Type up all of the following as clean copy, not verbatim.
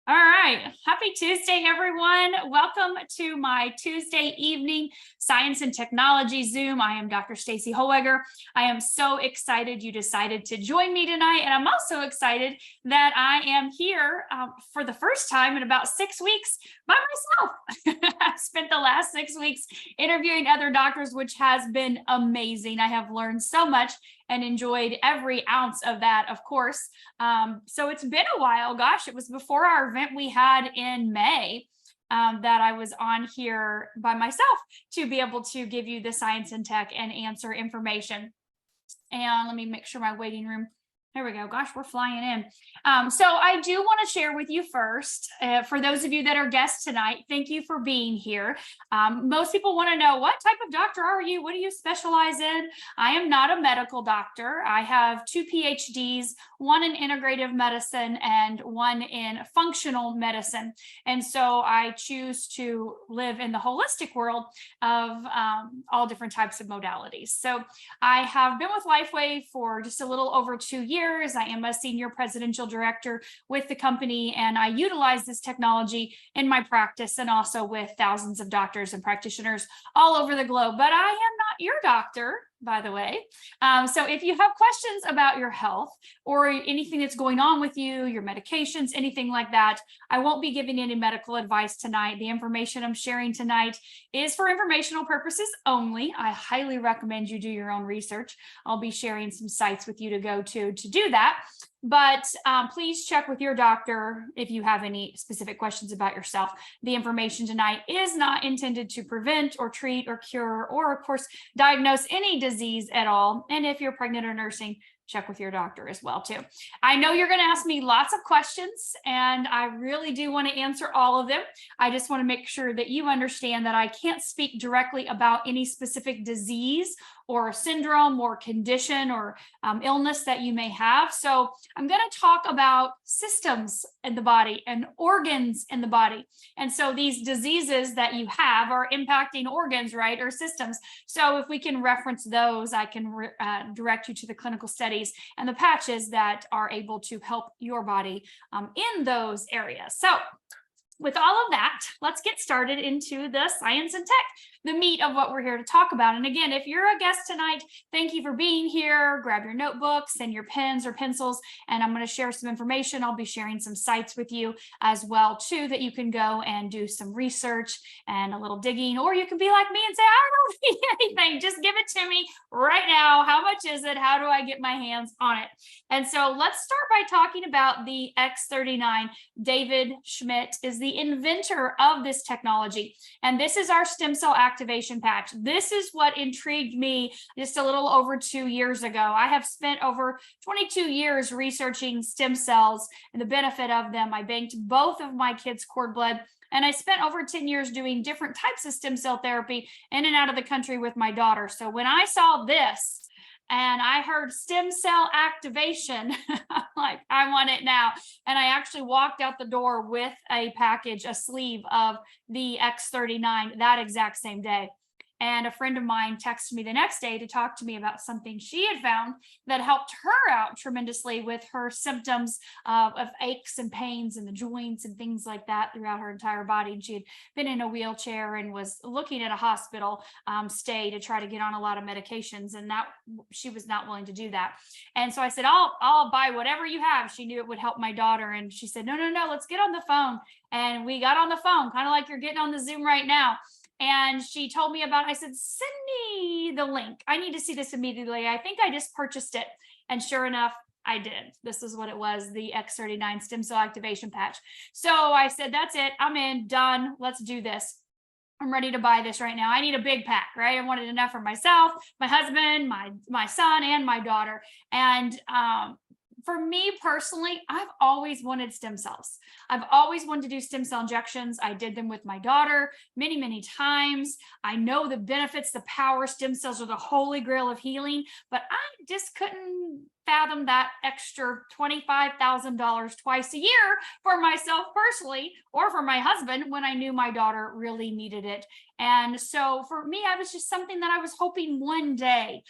All right. Happy Tuesday, everyone. Welcome to my Tuesday evening Science and Technology Zoom. I am Dr. Staci Howeger. I am so excited you decided to join me tonight. And I'm also excited that I am here for the first time in about 6 weeks by myself. I've spent the last 6 weeks interviewing other doctors, which has been amazing. I have learned so much and enjoyed every ounce of that, of course. So it's been a while. Gosh, it was before our event we had in May that I was on here by myself to be able to give you the science and tech and answer information. And let me make sure my waiting room. There we go. Gosh, we're flying in. So I do want to share with you first, for those of you that are guests tonight, thank you for being here. Most people want to know, what type of doctor are you? What do you specialize in? I am not a medical doctor. I have 2 PhDs, one in integrative medicine and one in functional medicine. And so I choose to live in the holistic world of all different types of modalities. So I have been with Lifewave for just a little over 2 years. I am a senior presidential director with the company, and I utilize this technology in my practice and also with thousands of doctors and practitioners all over the globe. But I am not your doctor, by the way. So if you have questions about your health or anything that's going on with you, your medications, anything like that, I won't be giving any medical advice tonight. The information I'm sharing tonight is for informational purposes only. I highly recommend you do your own research. I'll be sharing some sites with you to go to do that. But please check with your doctor if you have any specific questions about yourself. The information tonight is not intended to prevent or treat or cure or, of course, diagnose any disease at all. And if you're pregnant or nursing, check with your doctor as well, too. I know you're going to ask me lots of questions, and I really do want to answer all of them. I just want to make sure that you understand that I can't speak directly about any specific disease or syndrome or condition or illness that you may have. So I'm going to talk about systems in the body and organs in the body. And so these diseases that you have are impacting organs, right, or systems. So if we can reference those, I can direct you to the clinical studies and the patches that are able to help your body in those areas. So with all of that, let's get started into the science and tech, the meat of what we're here to talk about. And again, if you're a guest tonight, thank you for being here. Grab your notebooks and your pens or pencils, and I'm going to share some information. I'll be sharing some sites with you as well, too, that you can go and do some research and a little digging, or you can be like me and say, I don't need anything. Just give it to me right now. How much is it? How do I get my hands on it? And so let's start by talking about the X39. David Schmidt is the inventor of this technology, and this is our stem cell activation patch. This is what intrigued me just a little over 2 years ago. I have spent over 22 years researching stem cells and the benefit of them. I banked both of my kids' cord blood, and I spent over 10 years doing different types of stem cell therapy in and out of the country with my daughter. So when I saw this and I heard stem cell activation, I'm like, I want it now. And I actually walked out the door with a package, a sleeve of the X39 that exact same day. And a friend of mine texted me the next day to talk to me about something she had found that helped her out tremendously with her symptoms of aches and pains in the joints and things like that throughout her entire body. And she had been in a wheelchair and was looking at a hospital stay to try to get on a lot of medications, and that she was not willing to do that. And so I said, I'll buy whatever you have. She knew it would help my daughter. And she said, no, let's get on the phone. And we got on the phone, kind of like you're getting on the Zoom right now. And she told me about it. I said, send me the link. I need to see this immediately. I think I just purchased it. And sure enough, I did. This is what it was, the X39 stem cell activation patch. So I said, that's it. I'm in, done. Let's do this. I'm ready to buy this right now. I need a big pack, right? I wanted enough for myself, my husband, my son, and my daughter. And for me personally, I've always wanted stem cells. I've always wanted to do stem cell injections. I did them with my daughter many, many times. I know the benefits, the power. Stem cells are the holy grail of healing, but I just couldn't fathom that extra $25,000 twice a year for myself personally, or for my husband when I knew my daughter really needed it. And so for me, I was just something that I was hoping one day,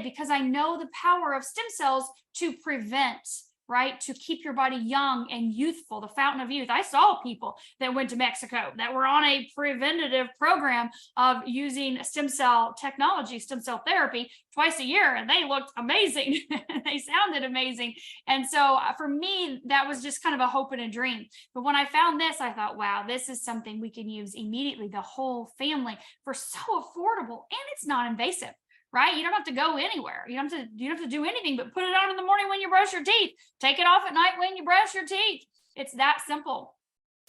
because I know the power of stem cells to prevent right? To keep your body young and youthful, the fountain of youth. I saw people that went to Mexico that were on a preventative program of using stem cell technology, stem cell therapy twice a year, and they looked amazing. They sounded amazing. And so for me, that was just kind of a hope and a dream. But when I found this, I thought, wow, this is something we can use immediately, the whole family, for so affordable, and it's not invasive. Right? You don't have to go anywhere. You don't have to do anything but put it on in the morning when you brush your teeth. Take it off at night when you brush your teeth. It's that simple.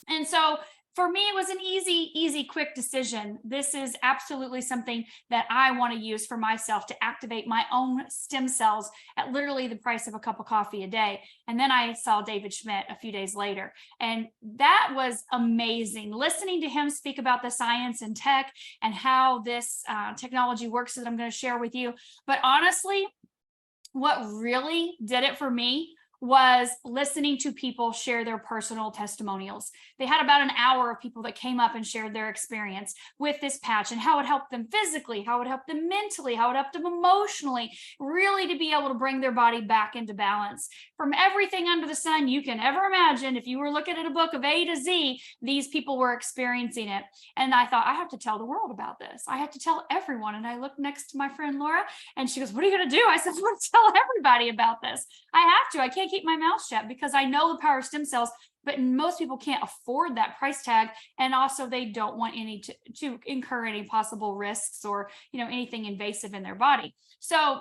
And so for me, it was an easy, quick decision. This is absolutely something that I want to use for myself to activate my own stem cells at literally the price of a cup of coffee a day. And then I saw David Schmidt a few days later, and that was amazing. Listening to him speak about the science and tech and how this technology works that I'm going to share with you. But honestly, what really did it for me was listening to people share their personal testimonials. They had about an hour of people that came up and shared their experience with this patch and how it helped them physically, how it helped them mentally, how it helped them emotionally, really to be able to bring their body back into balance. From everything under the sun you can ever imagine, if you were looking at a book of A to Z, these people were experiencing it. And I thought, I have to tell the world about this. I have to tell everyone. And I looked next to my friend Laura, and she goes, what are you going to do? I said, I'm going to tell everybody about this. I have to. I can't keep my mouth shut because I know the power of stem cells, but most people can't afford that price tag. And also they don't want any to incur any possible risks or, anything invasive in their body. So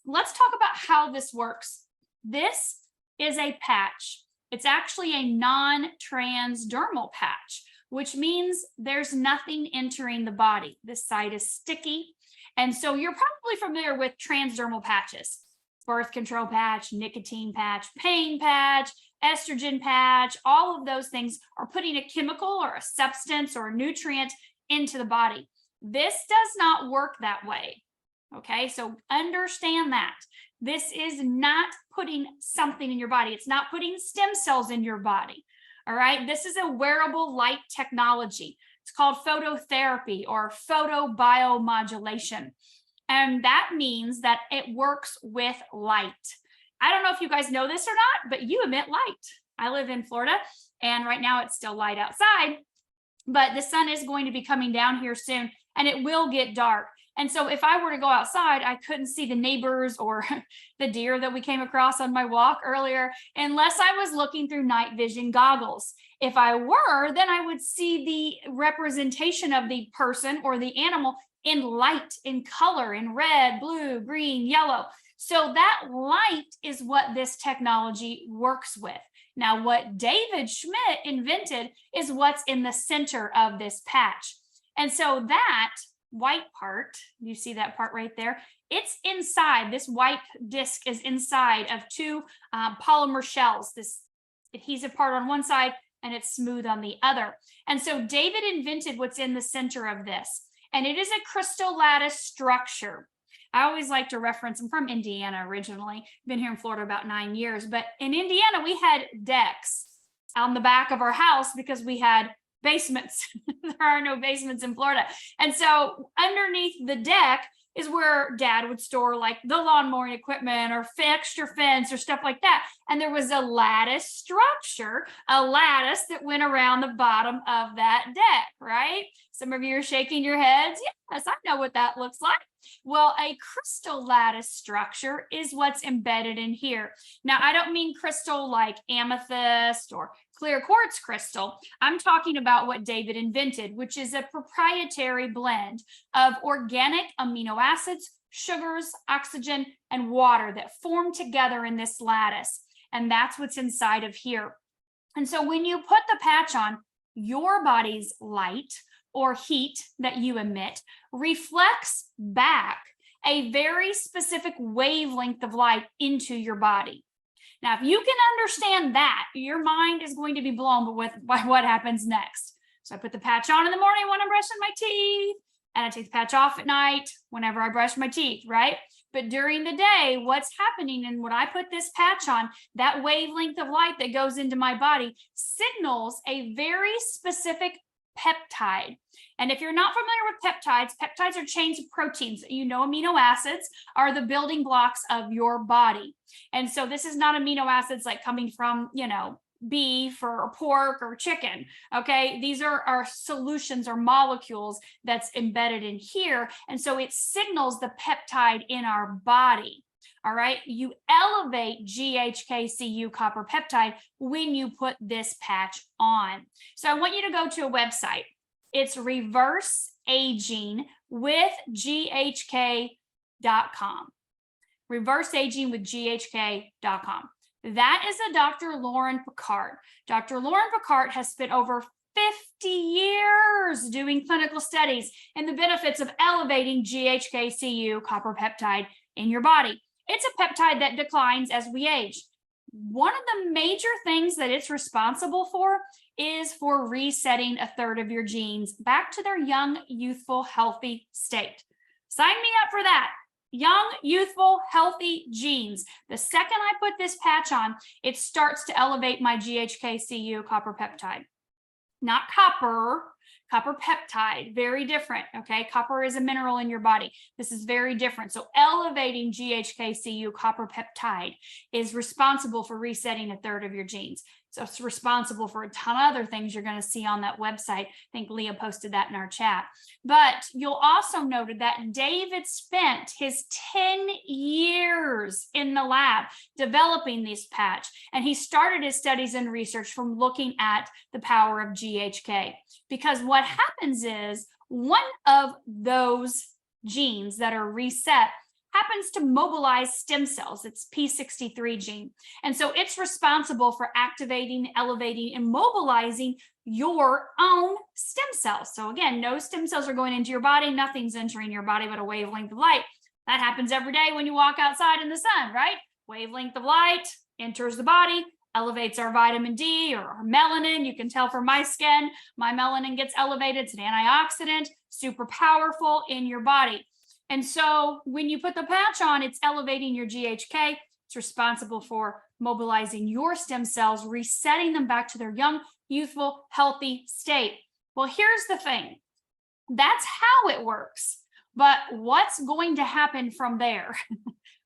let's talk about how this works. This is a patch. It's actually a non-transdermal patch, which means there's nothing entering the body. This side is sticky. And so you're probably familiar with transdermal patches. Birth control patch, nicotine patch, pain patch, estrogen patch, all of those things are putting a chemical or a substance or a nutrient into the body. This does not work that way. Okay, so understand that. This is not putting something in your body. It's not putting stem cells in your body. All right, this is a wearable light technology. It's called phototherapy or photobiomodulation. And that means that it works with light. I don't know if you guys know this or not, but you emit light. I live in Florida, and right now it's still light outside, but the sun is going to be coming down here soon, and it will get dark. And so if I were to go outside, I couldn't see the neighbors or the deer that we came across on my walk earlier, unless I was looking through night vision goggles. If I were, then I would see the representation of the person or the animal in light, in color, in red, blue, green, yellow. So that light is what this technology works with. Now, what David Schmidt invented is what's in the center of this patch. And so that white part, you see that part right there, it's inside. This white disc is inside of two polymer shells, this adhesive part on one side and it's smooth on the other. And so David invented what's in the center of this. And it is a crystal lattice structure. I always like to reference, I'm from Indiana originally, been here in Florida about 9 years, but in Indiana, we had decks on the back of our house because we had basements. There are no basements in Florida. And so underneath the deck is where Dad would store like the lawn mowing equipment or extra fence or stuff like that. And there was a lattice structure, a lattice that went around the bottom of that deck, right? Some of you are shaking your heads. Yes, I know what that looks like. Well, a crystal lattice structure is what's embedded in here. Now, I don't mean crystal like amethyst or clear quartz crystal. I'm talking about what David invented, which is a proprietary blend of organic amino acids, sugars, oxygen, and water that form together in this lattice. And that's what's inside of here. And so when you put the patch on, your body's light or heat that you emit reflects back a very specific wavelength of light into your body. Now, if you can understand that, your mind is going to be blown by what happens next. So I put the patch on in the morning when I'm brushing my teeth, and I take the patch off at night whenever I brush my teeth, right? But during the day, what's happening, and when I put this patch on, that wavelength of light that goes into my body signals a very specific peptide. And if you're not familiar with peptides, peptides are chains of proteins. You know, amino acids are the building blocks of your body. And so this is not amino acids like coming from, you know, beef or pork or chicken. Okay, these are our solutions or molecules that's embedded in here. And so it signals the peptide in our body. All right, you elevate GHK-Cu copper peptide when you put this patch on. So I want you to go to a website. It's reverse aging with GHK.com. Reverse aging with GHK.com. That is a Dr. Lauren Picard. Dr. Lauren Picard has spent over 50 years doing clinical studies in the benefits of elevating GHK-Cu copper peptide in your body. It's a peptide that declines as we age. One of the major things that it's responsible for is for resetting a third of your genes back to their young, youthful, healthy state. Sign me up for that. Young, youthful, healthy genes. The second I put this patch on, it starts to elevate my GHK-Cu copper peptide. Not copper peptide, very different, okay? Copper is a mineral in your body. This is very different. So elevating GHK-Cu copper peptide is responsible for resetting a third of your genes. So it's responsible for a ton of other things you're going to see on that website. I think Leah posted that in our chat. But you'll also note that David spent his 10 years in the lab developing this patch, and he started his studies and research from looking at the power of GHK. Because what happens is one of those genes that are reset happens to mobilize stem cells. It's P63 gene. And so it's responsible for activating, elevating, and mobilizing your own stem cells. So again, no stem cells are going into your body. Nothing's entering your body but a wavelength of light. That happens every day when you walk outside in the sun, right? Wavelength of light enters the body, elevates our vitamin D or our melanin. You can tell from my skin, my melanin gets elevated. It's an antioxidant, super powerful in your body. And so when you put the patch on, it's elevating your GHK. It's responsible for mobilizing your stem cells, resetting them back to their young, youthful, healthy state. Well, here's the thing. That's how it works. But what's going to happen from there?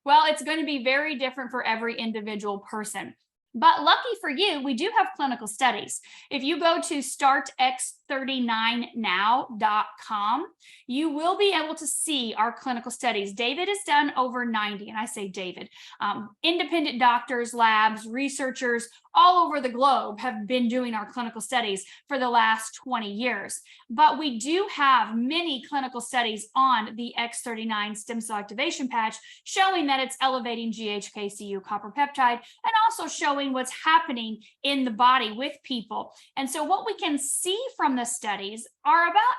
Well, it's going to be very different for every individual person. But lucky for you, we do have clinical studies. If you go to startx39now.com, you will be able to see our clinical studies. David has done over 90, and I say David, independent doctors, labs, researchers all over the globe have been doing our clinical studies for the last 20 years. But we do have many clinical studies on the X39 stem cell activation patch showing that it's elevating GHK-Cu copper peptide and also showing what's happening in the body with people. And so what we can see from the studies are about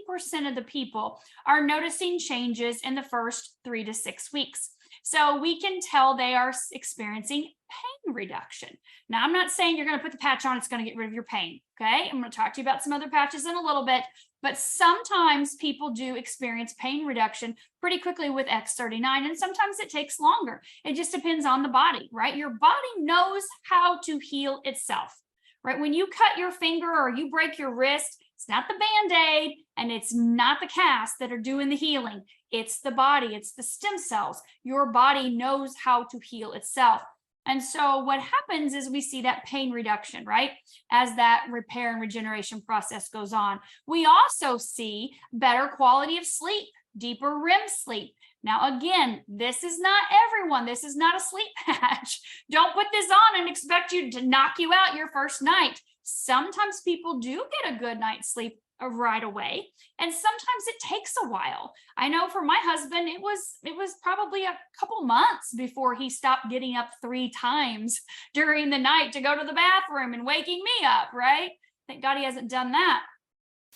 80% of the people are noticing changes in the first 3 to 6 weeks. So we can tell they are experiencing pain reduction. Now, I'm not saying you're going to put the patch on, it's going to get rid of your pain. Okay. I'm going to talk to you about some other patches in a little bit, but sometimes people do experience pain reduction pretty quickly with X39, and sometimes it takes longer. It just depends on the body, right? Your body knows how to heal itself, right? When you cut your finger or you break your wrist, it's not the Band-Aid and it's not the cast that are doing the healing. It's the body, it's the stem cells. Your body knows how to heal itself. And so what happens is we see that pain reduction, right? As that repair and regeneration process goes on. We also see better quality of sleep, deeper REM sleep. Now, again, this is not everyone. This is not a sleep patch. Don't put this on and expect you to knock you out your first night. Sometimes people do get a good night's sleep right away, and sometimes it takes a while. I know for my husband, it was probably a couple months before he stopped getting up 3 times during the night to go to the bathroom and waking me up, right? Thank God he hasn't done that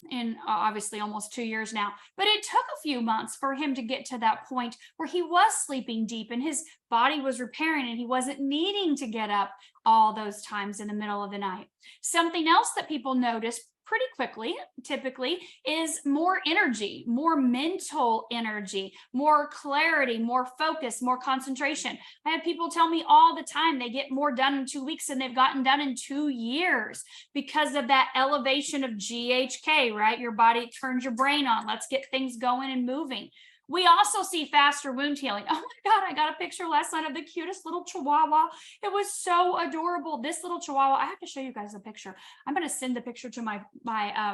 in obviously almost 2 years now. But it took a few months for him to get to that point where he was sleeping deep and his body was repairing and he wasn't needing to get up all those times in the middle of the night. Something else that people notice pretty quickly, typically, is more energy, more mental energy, more clarity, more focus, more concentration. I have people tell me all the time they get more done in 2 weeks than they've gotten done in 2 years because of that elevation of GHK, right? Your body turns your brain on. Let's get things going and moving. We also see faster wound healing. Oh my God, I got a picture last night of the cutest little Chihuahua. It was so adorable. This little Chihuahua, I have to show you guys a picture. I'm going to send the picture to my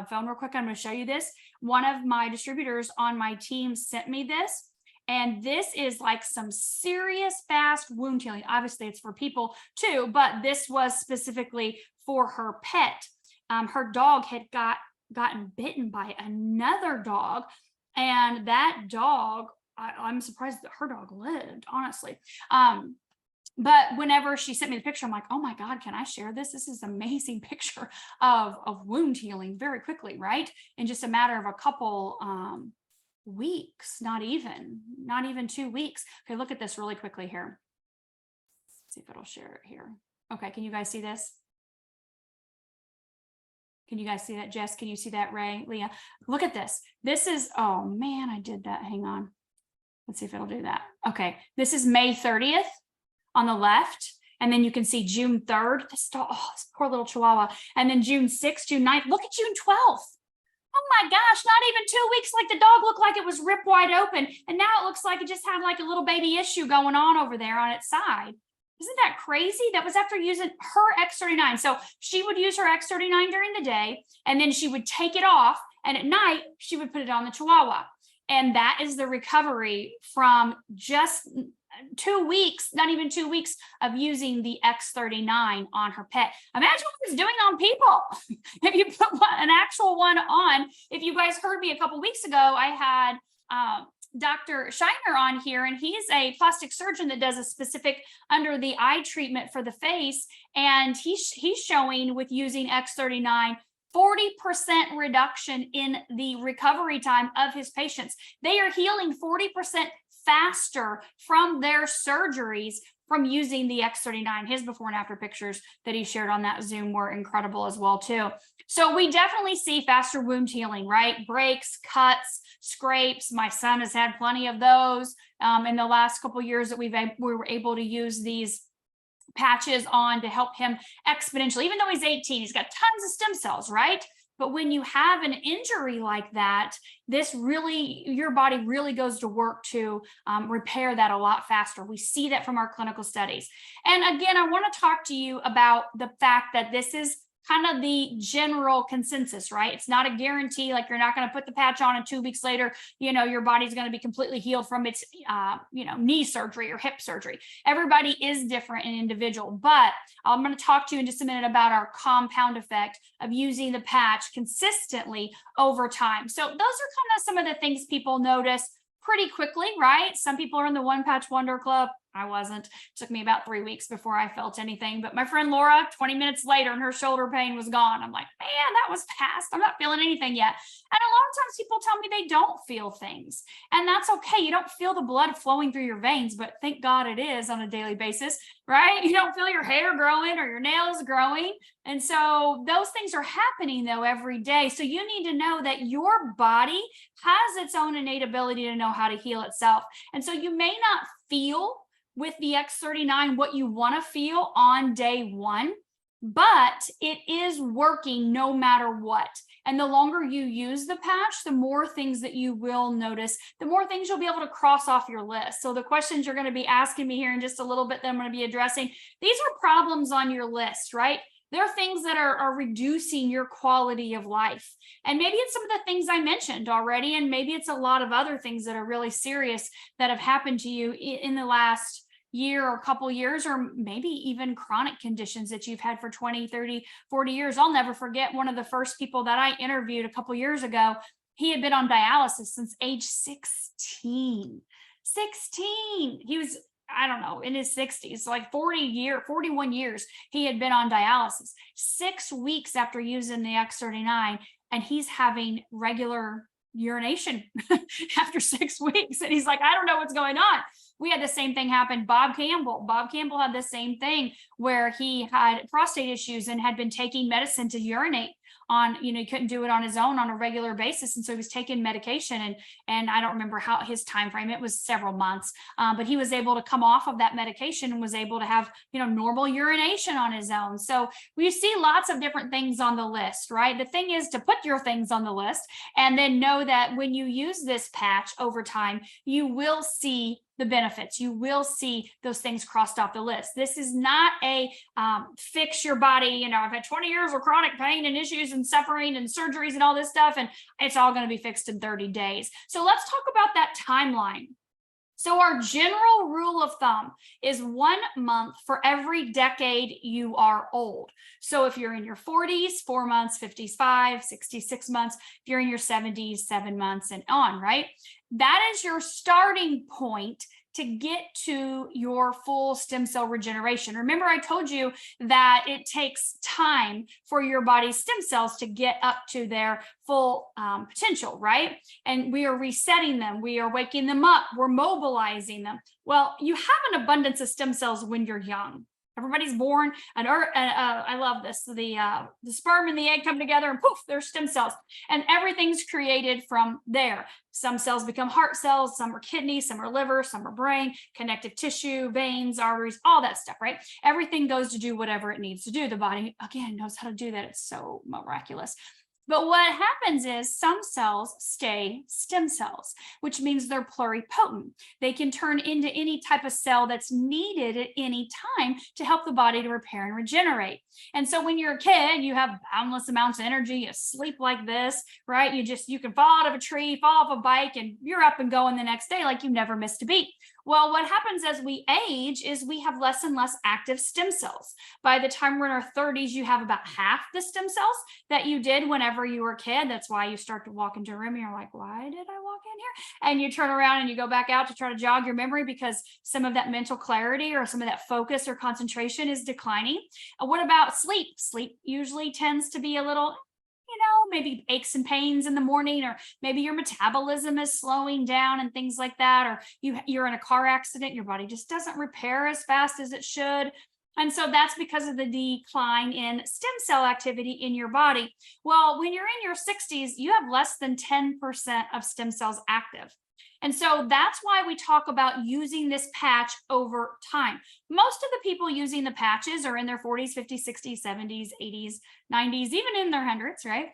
phone real quick. I'm going to show you this. One of my distributors on my team sent me this. And this is like some serious fast wound healing. Obviously, it's for people too, but this was specifically for her pet. Her dog had gotten bitten by another dog. And that dog, I'm surprised that her dog lived, honestly. But whenever she sent me the picture, I'm like, oh my God, can I share this? This is an amazing picture of wound healing very quickly, right? In just a matter of a couple weeks, not even 2 weeks. Okay, look at this really quickly here. Let's see if it'll share it here. Okay, can you guys see this? Can you guys see that? Jess, can you see that? Ray, Leah, look at this. This is, oh man, I did that. Hang on. Let's see if it'll do that. Okay. This is May 30th on the left. And then you can see June 3rd. This poor little Chihuahua. And then June 6th, June 9th. Look at June 12th. Oh my gosh, not even 2 weeks. Like the dog looked like it was ripped wide open. And now it looks like it just had like a little baby issue going on over there on its side. Isn't that crazy? That was after using her X39. So she would use her X39 during the day, and then she would take it off, and at night, she would put it on the Chihuahua. And that is the recovery from just 2 weeks, not even 2 weeks of using the X39 on her pet. Imagine what it's doing on people. If you put an actual one on, if you guys heard me a couple weeks ago, I had Dr. Shiner on here, and he's a plastic surgeon that does a specific under the eye treatment for the face. And he's showing with using X39, 40% reduction in the recovery time of his patients. They are healing 40% faster from their surgeries from using the X39. His before and after pictures that he shared on that Zoom were incredible as well too. So we definitely see faster wound healing, right? Breaks, cuts, scrapes. My son has had plenty of those in the last couple of years that we were able to use these patches on to help him exponentially. Even though he's 18, he's got tons of stem cells, right? But when you have an injury like that, your body really goes to work to repair that a lot faster. We see that from our clinical studies. And again, I want to talk to you about the fact that this is kind of the general consensus, right? It's not a guarantee. Like you're not going to put the patch on and 2 weeks later, your body's going to be completely healed from its, knee surgery or hip surgery. Everybody is different and individual, but I'm going to talk to you in just a minute about our compound effect of using the patch consistently over time. So those are kind of some of the things people notice pretty quickly, right? Some people are in the one patch wonder club. I wasn't. It took me about 3 weeks before I felt anything. But my friend Laura, 20 minutes later, and her shoulder pain was gone. I'm like, man, that was fast. I'm not feeling anything yet. And a lot of times people tell me they don't feel things. And that's okay. You don't feel the blood flowing through your veins, but thank God it is on a daily basis, right? You don't feel your hair growing or your nails growing. And so those things are happening though every day. So you need to know that your body has its own innate ability to know how to heal itself. And so you may not feel with the X39 what you want to feel on day one, but it is working no matter what. And the longer you use the patch, the more things that you will notice, the more things you'll be able to cross off your list. So the questions you're going to be asking me here in just a little bit that I'm going to be addressing, these are problems on your list, right? There are things that are reducing your quality of life. And maybe it's some of the things I mentioned already, and maybe it's a lot of other things that are really serious that have happened to you in the last year or couple years, or maybe even chronic conditions that you've had for 20, 30, 40 years. I'll never forget one of the first people that I interviewed a couple years ago. He had been on dialysis since age 16. 16. He was, I don't know, in his 60s, like 41 years he had been on dialysis. 6 weeks after using the X39, and he's having regular urination after 6 weeks. And he's like, I don't know what's going on. We had the same thing happen. Bob Campbell had the same thing where he had prostate issues and had been taking medicine to urinate on, he couldn't do it on his own on a regular basis. And so he was taking medication, and I don't remember how his time frame, it was several months, but he was able to come off of that medication and was able to have, normal urination on his own. So we see lots of different things on the list, right? The thing is to put your things on the list and then know that when you use this patch over time, you will see the benefits. You will see those things crossed off the list. This is not a fix your body. I've had 20 years of chronic pain and issues and suffering and surgeries and all this stuff, and it's all going to be fixed in 30 days. So let's talk about that timeline. So our general rule of thumb is 1 month for every decade you are old. So if you're in your 40s, 4 months, 50s, 5, 66 months, if you're in your 70s, 7 months and on, right? That is your starting point to get to your full stem cell regeneration. Remember, I told you that it takes time for your body's stem cells to get up to their full potential, right? And we are resetting them. We are waking them up. We're mobilizing them. Well, you have an abundance of stem cells when you're young. Everybody's born, I love this. The sperm and the egg come together and poof, there's stem cells. And everything's created from there. Some cells become heart cells, some are kidneys, some are liver, some are brain, connective tissue, veins, arteries, all that stuff, right? Everything goes to do whatever it needs to do. The body, again, knows how to do that. It's so miraculous. But what happens is some cells stay stem cells, which means they're pluripotent. They can turn into any type of cell that's needed at any time to help the body to repair and regenerate. And so when you're a kid, you have boundless amounts of energy, you sleep like this, right? You can fall out of a tree, fall off a bike, and you're up and going the next day like you never missed a beat. Well, what happens as we age is we have less and less active stem cells. By the time we're in our 30s, you have about half the stem cells that you did whenever you were a kid. That's why you start to walk into a room and you're like, why did I walk in here? And you turn around and you go back out to try to jog your memory because some of that mental clarity or some of that focus or concentration is declining. What about sleep? Sleep usually tends to be a little, maybe aches and pains in the morning, or maybe your metabolism is slowing down and things like that, or you're in a car accident, your body just doesn't repair as fast as it should. And so that's because of the decline in stem cell activity in your body. Well, when you're in your 60s, you have less than 10% of stem cells active. And so that's why we talk about using this patch over time. Most of the people using the patches are in their 40s, 50s, 60s, 70s, 80s, 90s, even in their hundreds, right?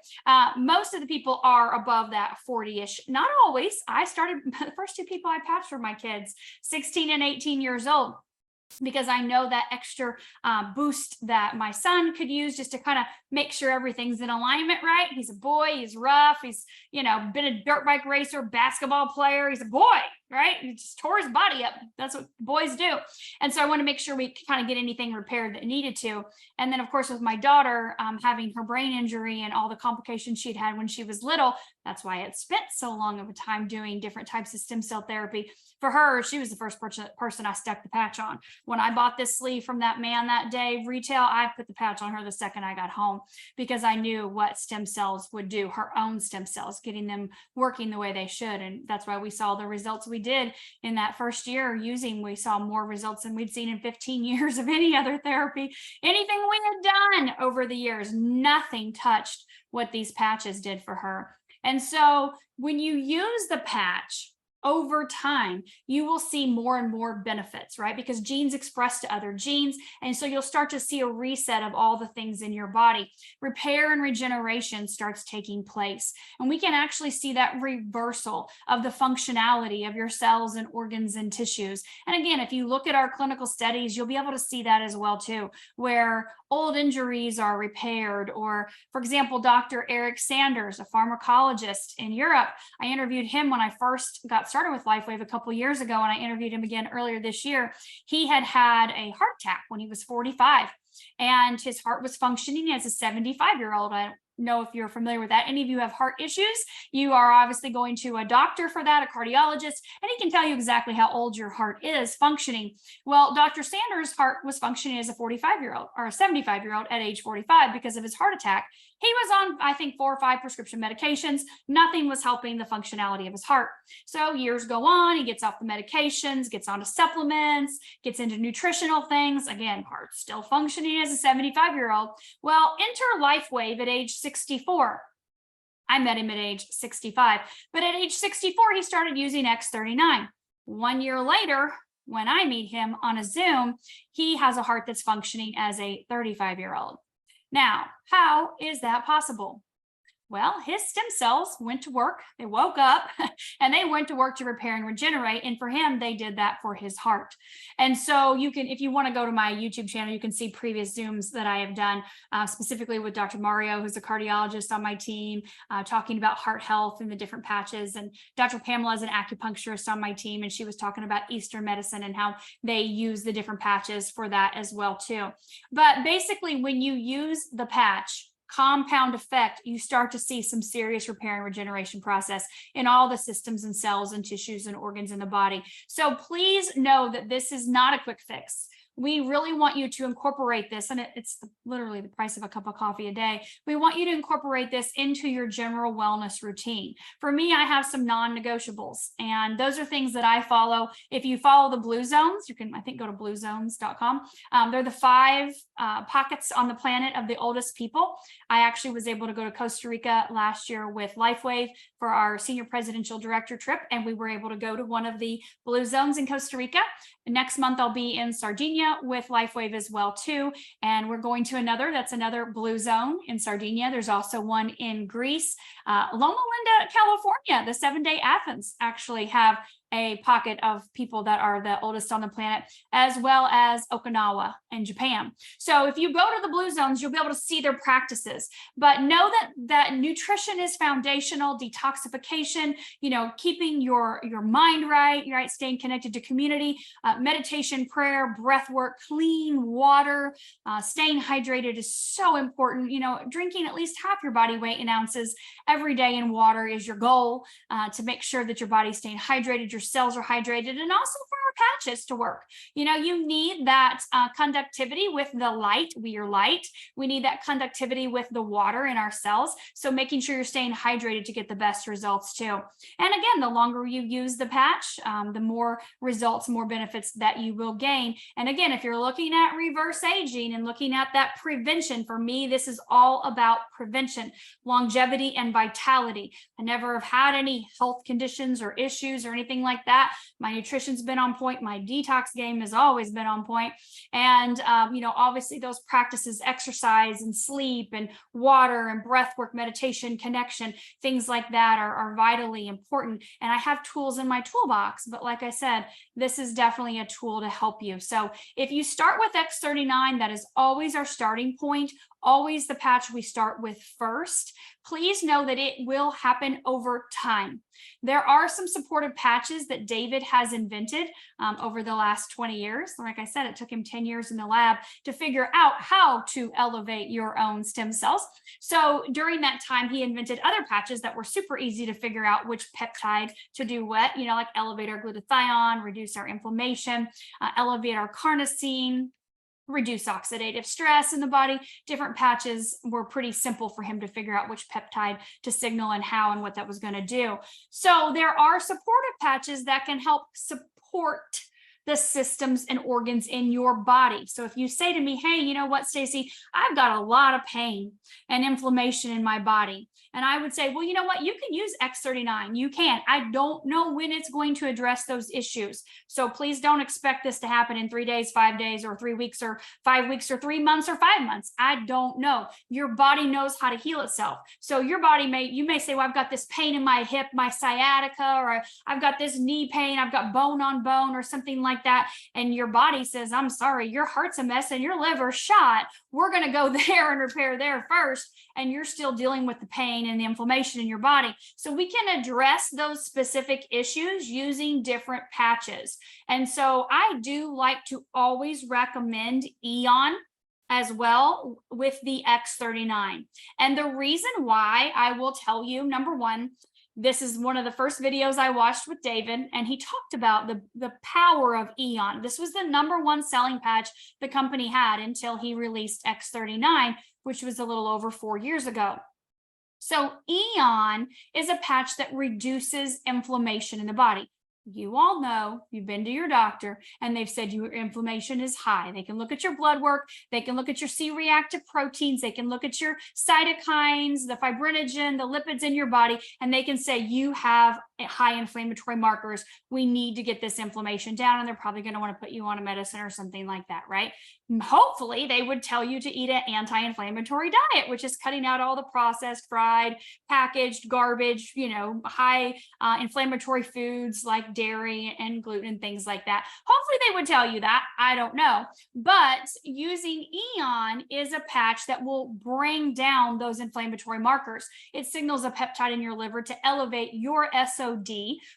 Most of the people are above that 40-ish. Not always. The first 2 people I patched were my kids, 16 and 18 years old, because I know that extra boost that my son could use just to kind of make sure everything's in alignment, right? He's a boy, he's rough, he's, been a dirt bike racer, basketball player, he's a boy, right? He just tore his body up. That's what boys do. And so I want to make sure we kind of get anything repaired that needed to. And then of course, with my daughter having her brain injury and all the complications she'd had when she was little, that's why it spent so long of a time doing different types of stem cell therapy. For her, she was the first person I stuck the patch on. When I bought this sleeve from that man that day, retail, I put the patch on her the second I got home because I knew what stem cells would do, her own stem cells, getting them working the way they should. And that's why we saw the results we did in that first year using. We saw more results than we'd seen in 15 years of any other therapy. Anything we had done over the years, nothing touched what these patches did for her. And so when you use the patch, over time, you will see more and more benefits, right? Because genes express to other genes. And so you'll start to see a reset of all the things in your body. Repair and regeneration starts taking place. And we can actually see that reversal of the functionality of your cells and organs and tissues. And again, if you look at our clinical studies, you'll be able to see that as well too, where old injuries are repaired. Or for example, Dr. Eric Sanders, a pharmacologist in Europe, I interviewed him when I first got started with Lifewave a couple of years ago, and I interviewed him again earlier this year. He had a heart attack when he was 45, and his heart was functioning as a 75-year-old. I don't know if you're familiar with that. Any of you have heart issues, you are obviously going to a doctor for that, a cardiologist, and he can tell you exactly how old your heart is functioning. Well, Dr. Sanders' heart was functioning as a 45-year-old or a 75-year-old at age 45 because of his heart attack. He was on, I think, 4 or 5 prescription medications. Nothing was helping the functionality of his heart. So years go on, he gets off the medications, gets onto supplements, gets into nutritional things. Again, heart's still functioning as a 75-year-old. Well, enter Lifewave at age 64. I met him at age 65, but at age 64, he started using X39. 1 year later, when I meet him on a Zoom, he has a heart that's functioning as a 35-year-old. Now, how is that possible? Well, his stem cells went to work. They woke up and they went to work to repair and regenerate. And for him, they did that for his heart. And so you can, if you want to go to my YouTube channel, you can see previous Zooms that I have done, specifically with Dr. Mario, who's a cardiologist on my team, talking about heart health and the different patches. And Dr. Pamela is an acupuncturist on my team, and she was talking about Eastern medicine and how they use the different patches for that as well, too. But basically, when you use the patch, compound effect, you start to see some serious repair and regeneration process in all the systems and cells and tissues and organs in the body. So please know that this is not a quick fix. We really want you to incorporate this, and it's literally the price of a cup of coffee a day. We want you to incorporate this into your general wellness routine. For me, I have some non-negotiables, and those are things that I follow. If you follow the Blue Zones, you can, I think, go to bluezones.com. They're the 5 pockets on the planet of the oldest people. I actually was able to go to Costa Rica last year with Lifewave for our senior presidential director trip, and we were able to go to one of the Blue Zones in Costa Rica. Next month, I'll be in Sardinia with Lifewave as well, too. And we're going to another Blue Zone in Sardinia. There's also one in Greece. Loma Linda, California, the 7-day Athens actually have a pocket of people that are the oldest on the planet, as well as Okinawa and Japan. So if you go to the Blue Zones, you'll be able to see their practices. But know that nutrition is foundational, detoxification, keeping your mind right, staying connected to community, meditation, prayer, breath work, clean water, staying hydrated is so important. Drinking at least half your body weight in ounces every day in water is your goal, to make sure that your body's staying hydrated, your cells are hydrated, and also for our patches to work. You need that conductivity with the light. We are light. We need that conductivity with the water in our cells. So making sure you're staying hydrated to get the best results too. And again, the longer you use the patch, the more results, more benefits that you will gain. And again, if you're looking at reverse aging and looking at that prevention, for me, this is all about prevention, longevity, and vitality. I never have had any health conditions or issues or anything like that. My nutrition's been on point. My detox game has always been on point. And, obviously those practices, exercise and sleep and water and breath work, meditation, connection, things like that are vitally important. And I have tools in my toolbox, but like I said, this is definitely a tool to help you. So if you start with X39, that is always our starting point, always the patch we start with first. Please know that it will happen over time. There are some supportive patches that David has invented over the last 20 years. Like I said, it took him 10 years in the lab to figure out how to elevate your own stem cells. So during that time, he invented other patches that were super easy to figure out which peptide to do what, like elevate our glutathione, reduce our inflammation, elevate our carnosine, reduce oxidative stress in the body. Different patches were pretty simple for him to figure out which peptide to signal and how and what that was going to do. So there are supportive patches that can help support the systems and organs in your body. So if you say to me, hey, you know what, Staci, I've got a lot of pain and inflammation in my body. And I would say, well, you know what, you can use X39. You can. I don't know when it's going to address those issues. So please don't expect this to happen in 3 days, 5 days, or 3 weeks, or 5 weeks, or 3 months, or 5 months. I don't know. Your body knows how to heal itself. So your body you may say, well, I've got this pain in my hip, my sciatica, or I've got this knee pain, I've got bone on bone, or something like that. And your body says, I'm sorry, your heart's a mess and your liver's shot. We're going to go there and repair there first. And you're still dealing with the pain and the inflammation in your body. So we can address those specific issues using different patches. And so I do like to always recommend Eon as well with the X39. And the reason why, I will tell you, number one, this is one of the first videos I watched with David, and he talked about the power of Eon. This was the #1 selling patch the company had until he released X39, which was a little over 4 years ago. So Eon is a patch that reduces inflammation in the body. You all know, you've been to your doctor and they've said your inflammation is high. They can look at your blood work. They can look at your C-reactive proteins. They can look at your cytokines, the fibrinogen, the lipids in your body, and they can say you have high inflammatory markers. We need to get this inflammation down, and they're probably going to want to put you on a medicine or something like that, right? Hopefully, they would tell you to eat an anti-inflammatory diet, which is cutting out all the processed, fried, packaged garbage, high inflammatory foods like dairy and gluten and things like that. Hopefully they would tell you that. I don't know. But using Eon is a patch that will bring down those inflammatory markers. It signals a peptide in your liver to elevate your SOD,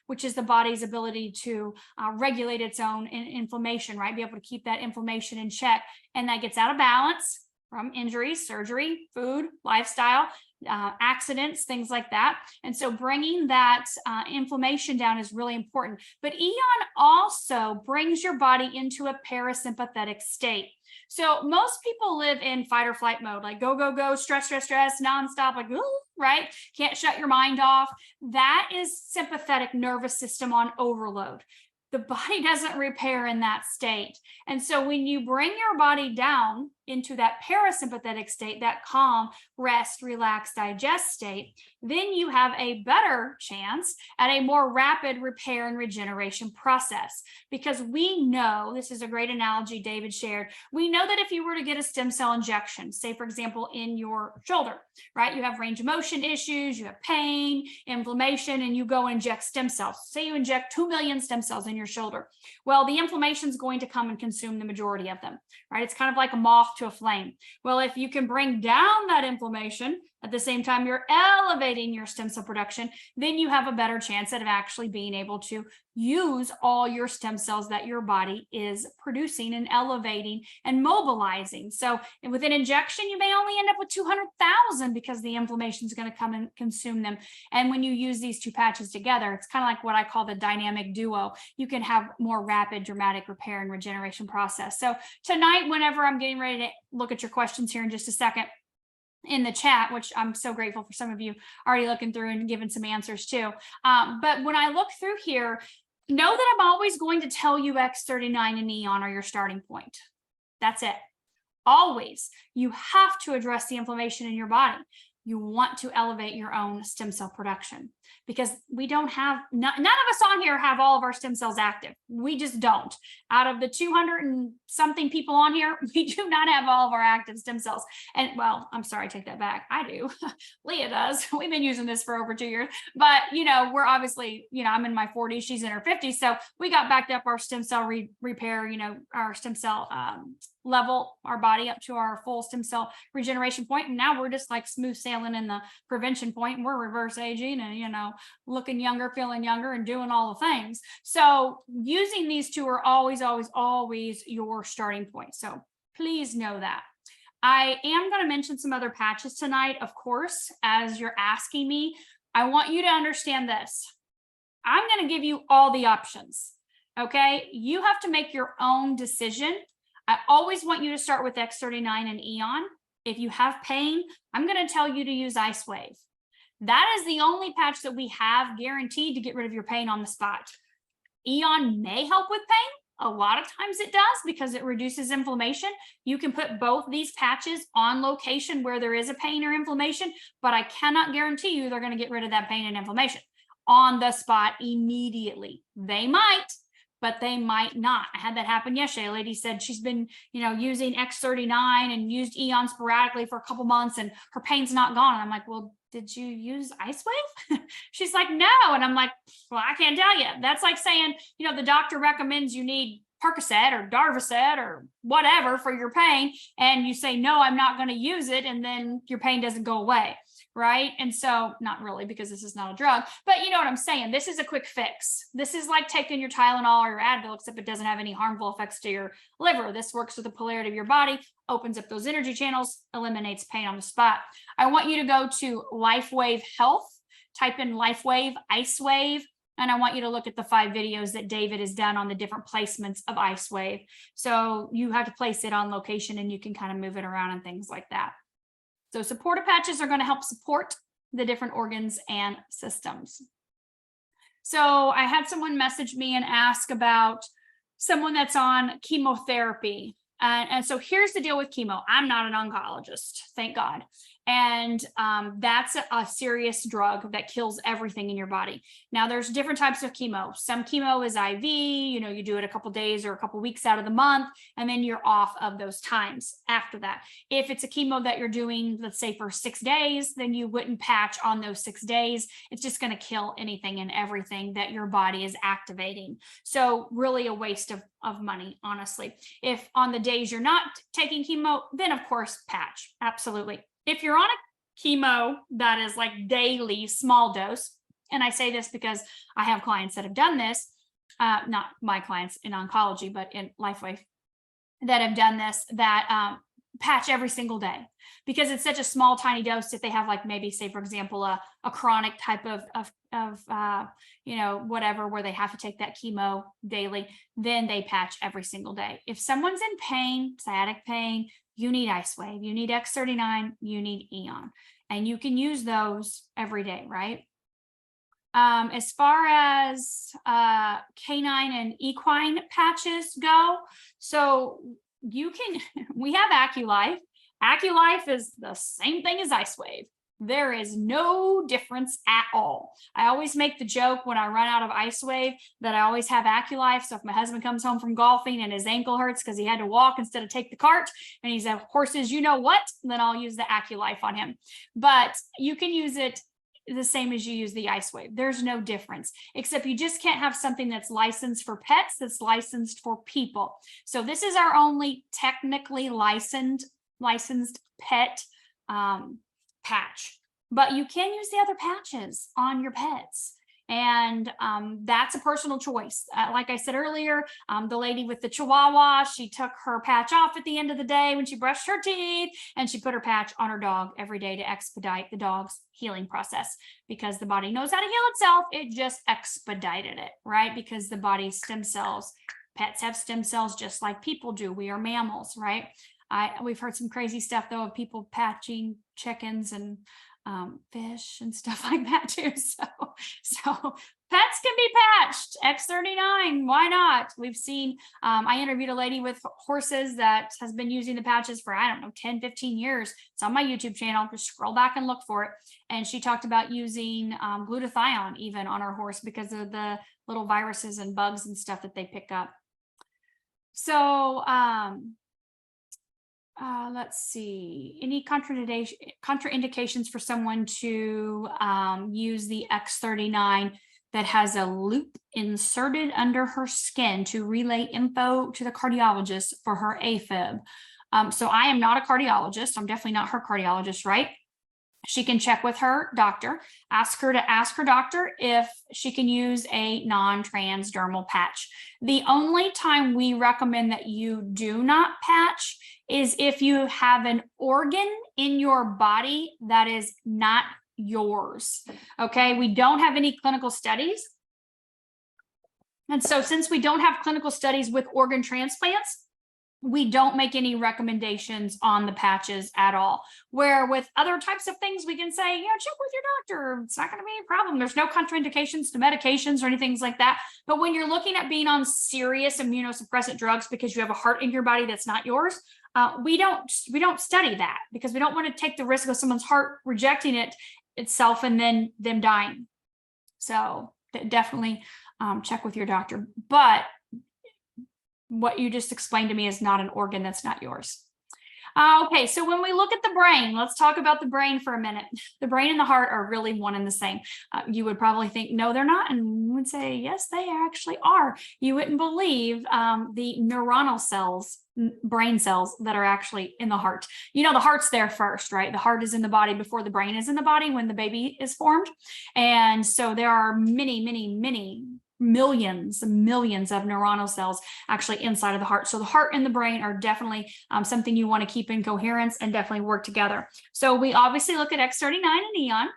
which is the body's ability to regulate its own inflammation, right? Be able to keep that inflammation in check. And that gets out of balance from injuries, surgery, food, lifestyle, accidents, things like that. And so bringing that inflammation down is really important. But Eon also brings your body into a parasympathetic state. So most people live in fight or flight mode, like go, go, go, stress, stress, stress, nonstop, like, ooh, right? Can't shut your mind off. That is sympathetic nervous system on overload. The body doesn't repair in that state. And so when you bring your body down into that parasympathetic state, that calm, rest, relax, digest state, then you have a better chance at a more rapid repair and regeneration process. Because we know, this is a great analogy David shared, we know that if you were to get a stem cell injection, say for example, in your shoulder, right? You have range of motion issues, you have pain, inflammation, and you go inject stem cells. Say you inject 2 million stem cells in your shoulder. Well, the inflammation is going to come and consume the majority of them, right? It's kind of like a moth to a flame. Well, if you can bring down that inflammation at the same time you're elevating your stem cell production, then you have a better chance at actually being able to use all your stem cells that your body is producing and elevating and mobilizing. So with an injection, you may only end up with 200,000 because the inflammation is going to come and consume them. And when you use these two patches together, it's kind of like what I call the dynamic duo. You can have more rapid, dramatic repair and regeneration process. So tonight, whenever I'm getting ready to look at your questions here in just a second, in the chat, which I'm so grateful for some of you already looking through and giving some answers too. But when I look through here, know that I'm always going to tell you X39 and Eon are your starting point. That's it. Always. You have to address the inflammation in your body. You want to elevate your own stem cell production because we don't have, none of us on here have all of our stem cells active. We just don't. Out of the 200 and something people on here, we do not have all of our active stem cells. And well, I'm sorry, take that back. I do. Leah does. We've been using this for over 2 years, but we're obviously, I'm in my 40s, she's in her 50s. So we got backed up our stem cell repair, our stem cell level our body up to our full stem cell regeneration point. And now we're just like smooth sailing in the prevention point, and we're reverse aging and, looking younger, feeling younger and doing all the things. So using these two are always, always, always your starting point. So please know that. I am going to mention some other patches tonight. Of course, as you're asking me, I want you to understand this. I'm going to give you all the options. Okay. You have to make your own decision. I always want you to start with X39 and Eon. If you have pain, I'm going to tell you to use Icewave. That is the only patch that we have guaranteed to get rid of your pain on the spot. Eon may help with pain. A lot of times it does because it reduces inflammation. You can put both these patches on location where there is a pain or inflammation, but I cannot guarantee you they're going to get rid of that pain and inflammation on the spot immediately. They might, but they might not. I had that happen yesterday. A lady said she's been, using X39 and used Eon sporadically for a couple months and her pain's not gone. And I'm like, well, did you use Icewave? She's like, no. And I'm like, well, I can't tell you. That's like saying, the doctor recommends you need Percocet or Darvocet or whatever for your pain. And you say, no, I'm not going to use it. And then your pain doesn't go away. Right. And so not really, because this is not a drug, but you know what I'm saying? This is a quick fix. This is like taking your Tylenol or your Advil, except it doesn't have any harmful effects to your liver. This works with the polarity of your body, opens up those energy channels, eliminates pain on the spot. I want you to go to Lifewave Health, type in Lifewave, Icewave, and I want you to look at the 5 videos that David has done on the different placements of Icewave. So you have to place it on location and you can kind of move it around and things like that. So supportive patches are going to help support the different organs and systems. So I had someone message me and ask about someone that's on chemotherapy. And so here's the deal with chemo. I'm not an oncologist, thank God. And that's a serious drug that kills everything in your body. Now, there's different types of chemo. Some chemo is IV, you do it a couple days or a couple weeks out of the month, and then you're off of those times after that. If it's a chemo that you're doing, let's say for 6 days, then you wouldn't patch on those 6 days. It's just going to kill anything and everything that your body is activating. So really a waste of money, honestly. If on the days you're not taking chemo, then of course patch, absolutely. If you're on a chemo that is like daily small dose, and I say this because I have clients that have done this, not my clients in oncology, but in Lifewave that have done this, that patch every single day, because it's such a small, tiny dose. If they have like maybe say, for example, a chronic type of whatever, where they have to take that chemo daily, then they patch every single day. If someone's in pain, sciatic pain, you need Icewave, you need X39, you need Eon, and you can use those every day, right? As far as canine and equine patches go, so we have AccuLife. AccuLife is the same thing as Icewave. There is no difference at all. I always make the joke when I run out of Icewave that I always have AccuLife. So if my husband comes home from golfing and his ankle hurts because he had to walk instead of take the cart, and he's at horses, you know what, then I'll use the AccuLife on him. But you can use it the same as you use the Icewave. There's no difference, except you just can't have something that's licensed for pets, that's licensed for people. So this is our only technically licensed pet patch, but you can use the other patches on your pets. And that's a personal choice. Like I said earlier, the lady with the Chihuahua, she took her patch off at the end of the day when she brushed her teeth, and she put her patch on her dog every day to expedite the dog's healing process, because the body knows how to heal itself. It just expedited it, right? Because the body's stem cells, pets have stem cells just like people do. We are mammals, right? We've heard some crazy stuff though of people patching chickens and fish and stuff like that too. So pets can be patched. X39, why not? We've seen, I interviewed a lady with horses that has been using the patches for, 10, 15 years. It's on my YouTube channel. Just scroll back and look for it. And she talked about using glutathione even on her horse because of the little viruses and bugs and stuff that they pick up. So, let's see, any contraindications for someone to use the X39 that has a loop inserted under her skin to relay info to the cardiologist for her AFib. So I am not a cardiologist. I'm definitely not her cardiologist, right? She can check with her doctor, ask her doctor if she can use a non-transdermal patch. The only time we recommend that you do not patch is if you have an organ in your body that is not yours. Okay, we don't have any clinical studies. And so since we don't have clinical studies with organ transplants, we don't make any recommendations on the patches at all. Where with other types of things, we can say, check with your doctor. It's not going to be a problem. There's no contraindications to medications or anything like that. But when you're looking at being on serious immunosuppressant drugs because you have a heart in your body that's not yours, we don't study that, because we don't want to take the risk of someone's heart rejecting itself and then them dying. So definitely check with your doctor. But what you just explained to me is not an organ that's not yours. Okay, so when we look at the brain, let's talk about the brain for a minute. The brain and the heart are really one and the same. You would probably think, no, they're not. And we would say, yes, they actually are. You wouldn't believe the neuronal cells, brain cells that are actually in the heart. The heart's there first, right? The heart is in the body before the brain is in the body when the baby is formed. And so there are many, many, many millions and millions of neuronal cells actually inside of the heart. So the heart and the brain are definitely something you want to keep in coherence and definitely work together. So we obviously look at X39 and Eon,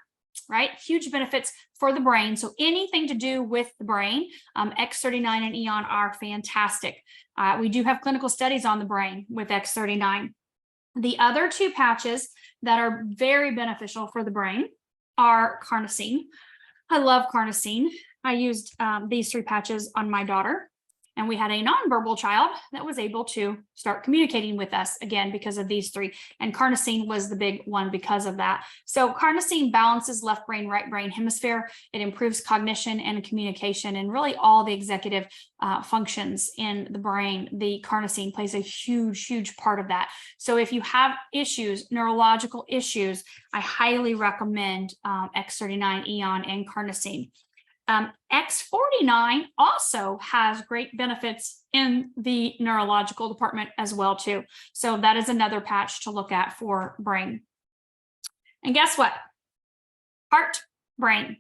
right? Huge benefits for the brain. So anything to do with the brain, X39 and Eon are fantastic. We do have clinical studies on the brain with X39. The other two patches that are very beneficial for the brain are carnosine. I love carnosine. I used these 3 patches on my daughter, and we had a nonverbal child that was able to start communicating with us again because of these 3. And carnosine was the big one because of that. So carnosine balances left brain, right brain hemisphere. It improves cognition and communication and really all the executive functions in the brain. The carnosine plays a huge, huge part of that. So if you have issues, neurological issues, I highly recommend X39 Eon and carnosine. X39 also has great benefits in the neurological department as well too. So that is another patch to look at for brain. And guess what? Heart, brain.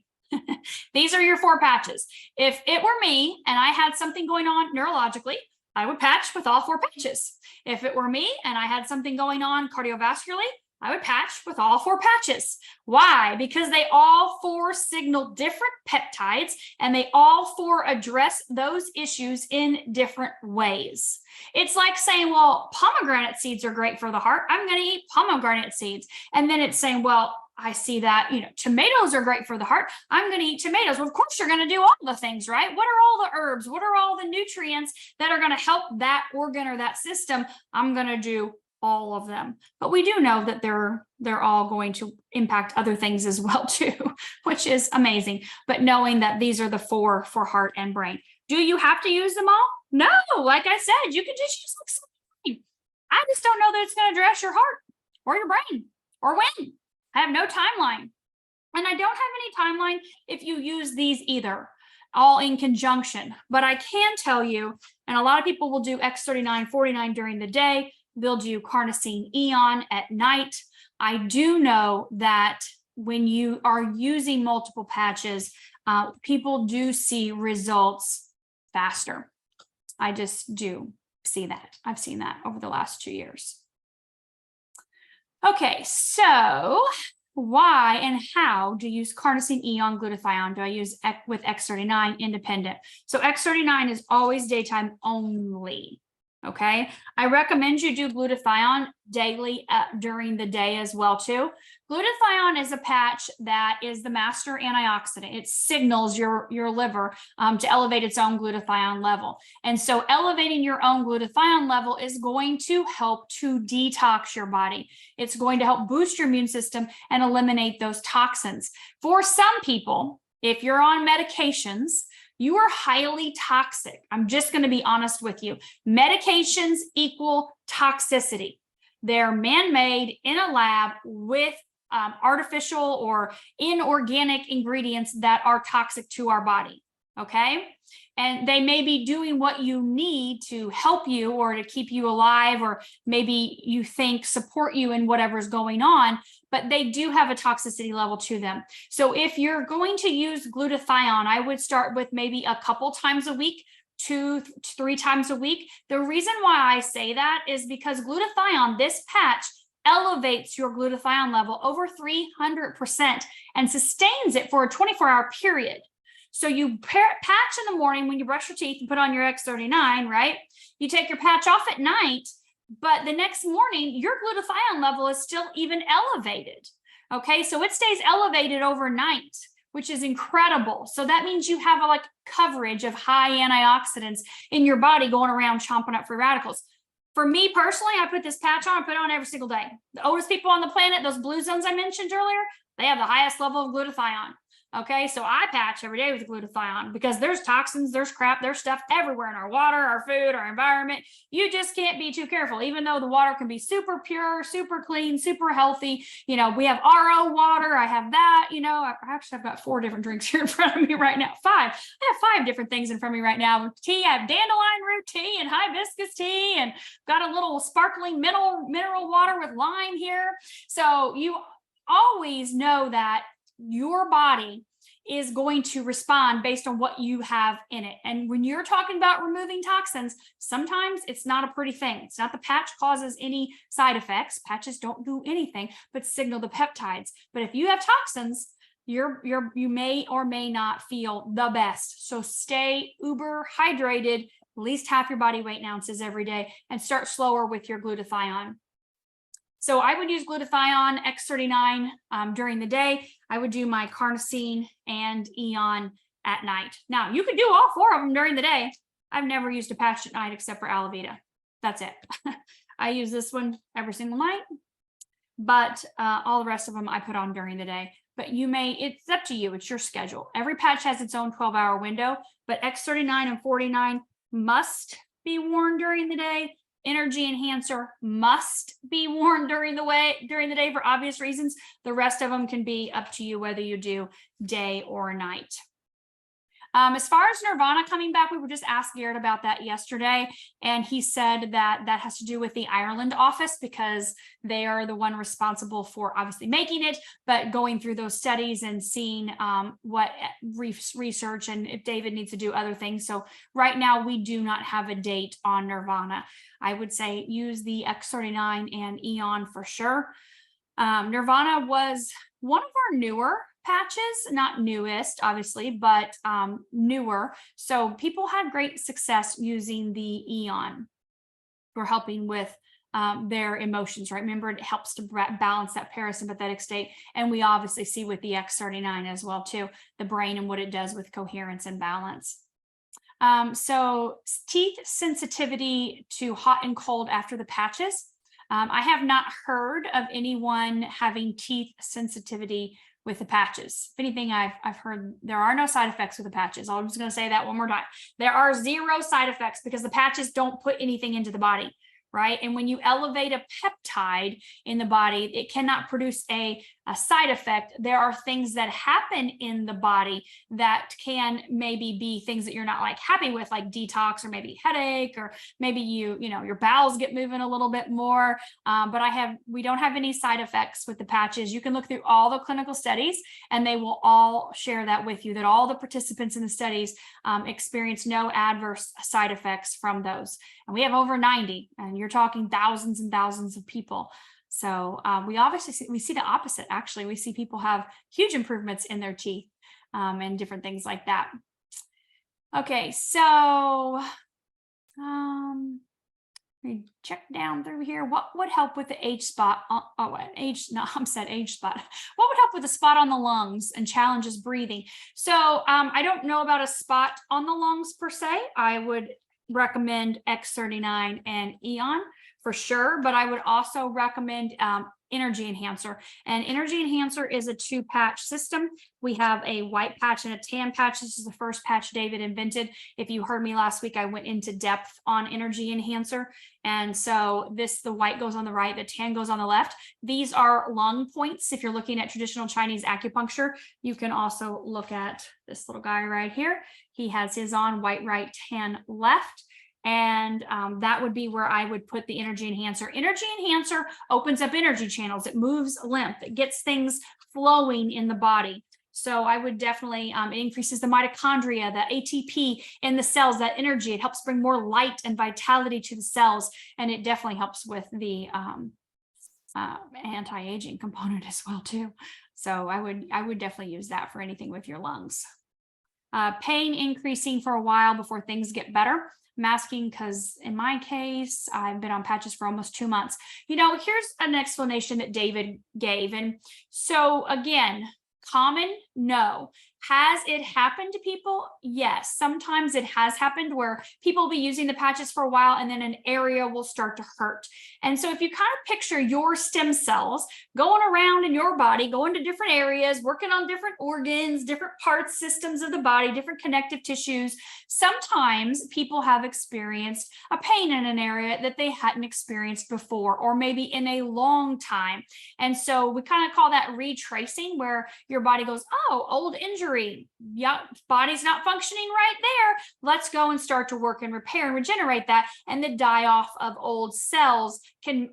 These are your 4 patches. If it were me and I had something going on neurologically, I would patch with all 4 patches. If it were me and I had something going on cardiovascularly, I would patch with all 4 patches. Why? Because they all 4 signal different peptides and they all 4 address those issues in different ways. It's like saying, well, pomegranate seeds are great for the heart. I'm going to eat pomegranate seeds. And then it's saying, well, I see that, tomatoes are great for the heart. I'm going to eat tomatoes. Well, of course, you're going to do all the things, right? What are all the herbs? What are all the nutrients that are going to help that organ or that system? I'm going to do all of them. But we do know that they're all going to impact other things as well too, which is amazing. But knowing that these are the 4 for heart and brain. Do you have to use them all? No, like I said, you can just use something. I just don't know that it's going to address your heart or your brain or when. I have no timeline. And I don't have any timeline if you use these either, all in conjunction. But I can tell you, and a lot of people will do X39, 49 during the day. They'll do carnosine Eon at night. I do know that when you are using multiple patches, people do see results faster. I just do see that. I've seen that over the last 2 years. Okay, so why and how do you use carnosine Eon glutathione? Do I use with X39 independent? So X39 is always daytime only. Okay, I recommend you do glutathione daily during the day as well too. Glutathione is a patch that is the master antioxidant. It signals your liver to elevate its own glutathione level. And so elevating your own glutathione level is going to help to detox your body. It's going to help boost your immune system and eliminate those toxins. For some people, if you're on medications, you are highly toxic. I'm just going to be honest with you. Medications equal toxicity. They're man-made in a lab with artificial or inorganic ingredients that are toxic to our body. Okay. And they may be doing what you need to help you or to keep you alive, or maybe you think support you in whatever's going on, but they do have a toxicity level to them. So if you're going to use glutathione, I would start with maybe a couple times a week, 2-3 times a week. The reason why I say that is because glutathione, this patch, elevates your glutathione level over 300% and sustains it for a 24-hour period. So you patch in the morning when you brush your teeth and put on your X39, right? You take your patch off at night, but the next morning, your glutathione level is still even elevated. Okay, so it stays elevated overnight, which is incredible. So that means you have a coverage of high antioxidants in your body going around chomping up free radicals. For me personally, I put this patch on, I put it on every single day. The oldest people on the planet, those blue zones I mentioned earlier, they have the highest level of glutathione. Okay, so I patch every day with glutathione because there's toxins, there's crap, there's stuff everywhere in our water, our food, our environment. You just can't be too careful, even though the water can be super pure, super clean, super healthy. We have RO water. I have that, I've got 4 different drinks here in front of me right now. 5. I have 5 different things in front of me right now. Tea, I have dandelion root tea and hibiscus tea, and got a little sparkling mineral water with lime here. So you always know that your body is going to respond based on what you have in it. And when you're talking about removing toxins, sometimes it's not a pretty thing. It's not the patch causes any side effects. Patches don't do anything but signal the peptides. But if you have toxins, you may or may not feel the best. So stay uber hydrated, at least half your body weight in ounces every day, and start slower with your glutathione. So I would use glutathione X39 during the day. I would do my carnosine and Eon at night. Now, you could do all 4 of them during the day. I've never used a patch at night except for Alavita. That's it. I use this one every single night, but all the rest of them I put on during the day. But it's up to you. It's your schedule. Every patch has its own 12-hour window, but X39 and 49 must be worn during the day. Energy enhancer must be worn during the day for obvious reasons. The rest of them can be up to you whether you do day or night. As far as Nirvana coming back, we were just asked Garrett about that yesterday, and he said that that has to do with the Ireland office because they are the one responsible for obviously making it, but going through those studies and seeing what research and if David needs to do other things. So right now we do not have a date on Nirvana. I would say use the X39 and Eon for sure. Nirvana was one of our newer patches, not newest, obviously, but newer. So people had great success using the Eon for helping with their emotions, right? Remember, it helps to balance that parasympathetic state. And we obviously see with the X39 as well, too, the brain and what it does with coherence and balance. So teeth sensitivity to hot and cold after the patches. I have not heard of anyone having teeth sensitivity with the patches. If anything, I've heard there are no side effects with the patches. I'm just going to say that one more time. There are 0 side effects because the patches don't put anything into the body, right? And when you elevate a peptide in the body, it cannot produce a side effect. There are things that happen in the body that can maybe be things that you're not like happy with, like detox or maybe headache, or maybe your bowels get moving a little bit more. But we don't have any side effects with the patches. You can look through all the clinical studies and they will all share that with you, that all the participants in the studies experience no adverse side effects from those. And we have over 90, and you're talking thousands and thousands of people. So we see the opposite. Actually, we see people have huge improvements in their teeth and different things like that. Okay, so let me check down through here. What would help with the age spot? Age spot. What would help with a spot on the lungs and challenges breathing? So I don't know about a spot on the lungs per se. I would recommend X39 and Eon for sure, but I would also recommend Energy Enhancer. And Energy Enhancer is a 2-patch system. We have a white patch and a tan patch. This is the first patch David invented. If you heard me last week, I went into depth on Energy Enhancer. And so the white goes on the right, the tan goes on the left. These are lung points. If you're looking at traditional Chinese acupuncture, you can also look at this little guy right here. He has his on white, right, tan, left. And that would be where I would put the Energy Enhancer. Energy Enhancer opens up energy channels. It moves lymph. It gets things flowing in the body. So I would definitely, it increases the mitochondria, the ATP in the cells, that energy. It helps bring more light and vitality to the cells. And it definitely helps with the anti-aging component as well, too. So I would definitely use that for anything with your lungs. Pain increasing for a while before things get better. Masking, because in my case, I've been on patches for almost 2 months. Here's an explanation that David gave. And so again, common? No. Has it happened to people? Yes. Sometimes it has happened where people will be using the patches for a while and then an area will start to hurt. And so if you kind of picture your stem cells going around in your body, going to different areas, working on different organs, different parts, systems of the body, different connective tissues, sometimes people have experienced a pain in an area that they hadn't experienced before, or maybe in a long time. And so we kind of call that retracing, where your body goes, oh, old injury. Yeah, body's not functioning right there. Let's go and start to work and repair and regenerate that. And the die off of old cells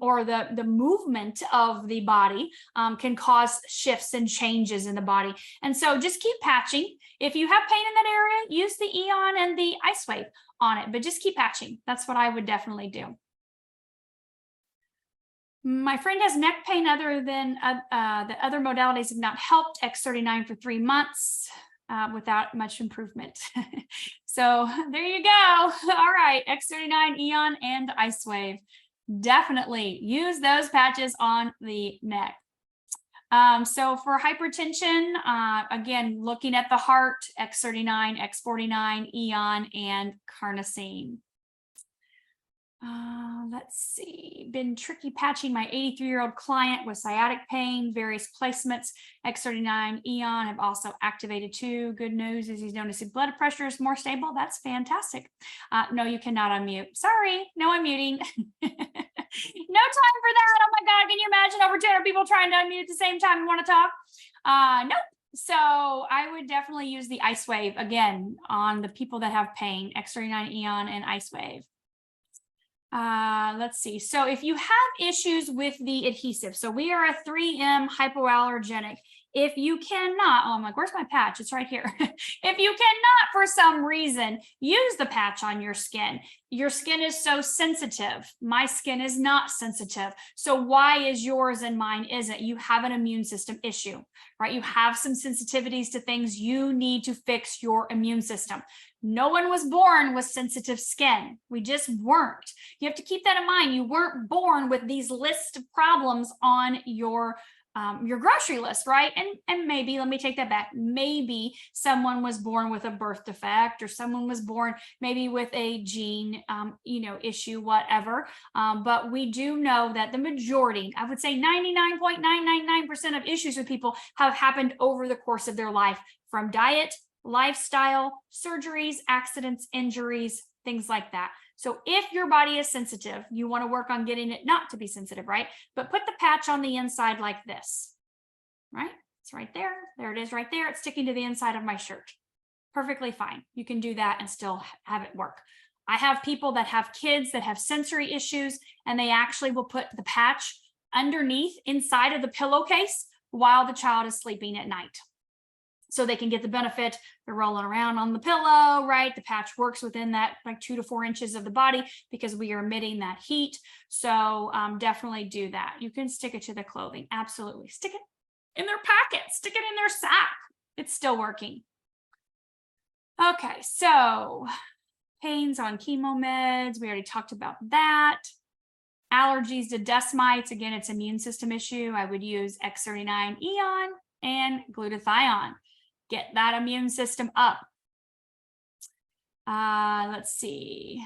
or the movement of the body can cause shifts and changes in the body. And so just keep patching. If you have pain in that area, use the Eon and the Icewave on it, but just keep patching. That's what I would definitely do. My friend has neck pain other than the other modalities have not helped. X39 for 3 months without much improvement. So there you go. All right, X39, Eon, and Icewave. Definitely use those patches on the neck. So for hypertension, again, looking at the heart, X39, X49, Eon, and carnosine. Let's see, been tricky patching my 83-year-old client with sciatic pain, various placements. X39 Eon have also activated too. Good news is he's noticing blood pressure is more stable. That's fantastic. No, you cannot unmute. Sorry, no unmuting. No time for that. Oh my God, can you imagine over 200 people trying to unmute at the same time and want to talk? Nope. So I would definitely use the Icewave again on the people that have pain, X39 Eon and Icewave. Let's see. So if you have issues with the adhesive, so we are a 3M hypoallergenic. If you cannot, oh, I'm like, where's my patch? It's right here. If you cannot, for some reason, use the patch on your skin is so sensitive. My skin is not sensitive. So why is yours and mine isn't? You have an immune system issue, right? You have some sensitivities to things. You need to fix your immune system. No one was born with sensitive skin. We just weren't. You have to keep that in mind. You weren't born with these lists of problems on your grocery list, right? And maybe, let me take that back. Maybe someone was born with a birth defect, or someone was born maybe with a gene, issue, whatever. But we do know that the majority, I would say 99.999% of issues with people have happened over the course of their life, from diet, lifestyle, surgeries, accidents, injuries, things like that. So if your body is sensitive, you want to work on getting it not to be sensitive, right? But put the patch on the inside like this, right? It's right there. There it is right there. It's sticking to the inside of my shirt. Perfectly fine. You can do that and still have it work. I have people that have kids that have sensory issues, and they actually will put the patch underneath inside of the pillowcase while the child is sleeping at night, so they can get the benefit. They're rolling around on the pillow, right? The patch works within that like 2 to 4 inches of the body because we are emitting that heat. So definitely do that. You can stick it to the clothing. Absolutely. Stick it in their pocket, stick it in their sack. It's still working. Okay, so pains on chemo meds. We already talked about that. Allergies to dust mites. Again, it's immune system issue. I would use X39 Eon and glutathione. Get that immune system up. Let's see.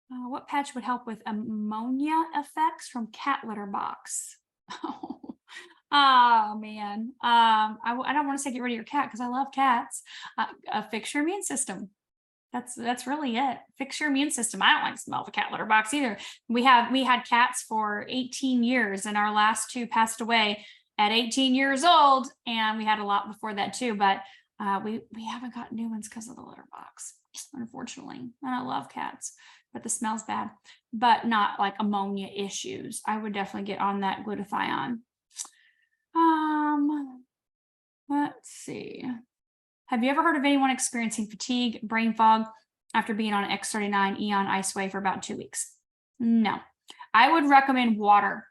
What patch would help with ammonia effects from cat litter box? Oh man. I don't want to say get rid of your cat because I love cats. Fix your immune system. That's really it. Fix your immune system. I don't like the smell of a cat litter box either. We had cats for 18 years, and our last 2 passed away at 18 years old, and we had a lot before that too, but we haven't got new ones because of the litter box, unfortunately. And I love cats, but the smell's bad, but not like ammonia issues. I would definitely get on that glutathione. Let's see. Have you ever heard of anyone experiencing fatigue, brain fog after being on X39 Eon Icewave for about 2 weeks? No. I would recommend water.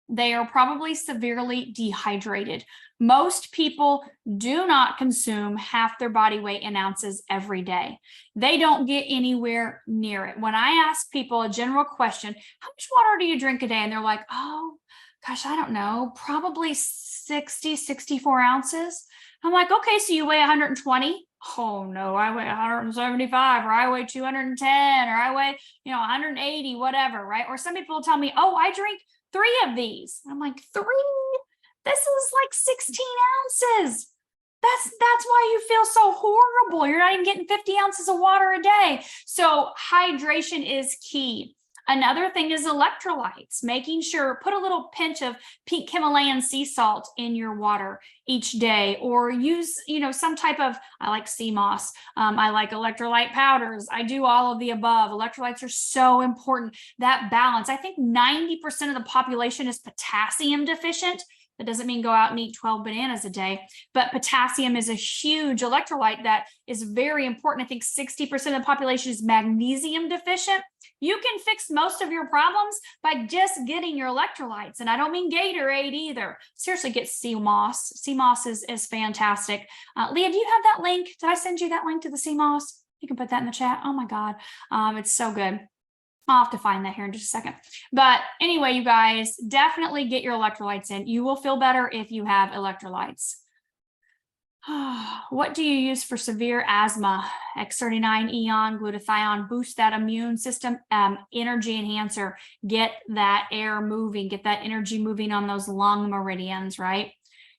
They are probably severely dehydrated. Most people do not consume half their body weight in ounces every day. They don't get anywhere near it. When I ask people a general question, how much water do you drink a day? And they're like, oh, gosh, I don't know, probably 60, 64 ounces. I'm like, okay, so you weigh 120? Oh no, I weigh 175, or I weigh 210, or I weigh, 180, whatever, right? Or some people will tell me, oh, I drink 3 of these. I'm like, 3? This is like 16 ounces. That's why you feel so horrible. You're not even getting 50 ounces of water a day. So hydration is key. Another thing is electrolytes, making sure, put a little pinch of pink Himalayan sea salt in your water each day, or use, some type of, I like sea moss. I like electrolyte powders. I do all of the above. Electrolytes are so important. That balance. I think 90% of the population is potassium deficient. That doesn't mean go out and eat 12 bananas a day, but potassium is a huge electrolyte that is very important. I think 60% of the population is magnesium deficient. You can fix most of your problems by just getting your electrolytes. And I don't mean Gatorade either. Seriously, get sea moss. Sea moss is fantastic. Leah, do you have that link? Did I send you that link to the sea moss? You can put that in the chat. Oh my God. It's so good. I'll have to find that here in just a second. But anyway, you guys, definitely get your electrolytes in. You will feel better if you have electrolytes. What do you use for severe asthma? X39 Eon, glutathione, boost that immune system, energy enhancer, get that air moving, get that energy moving on those lung meridians, right?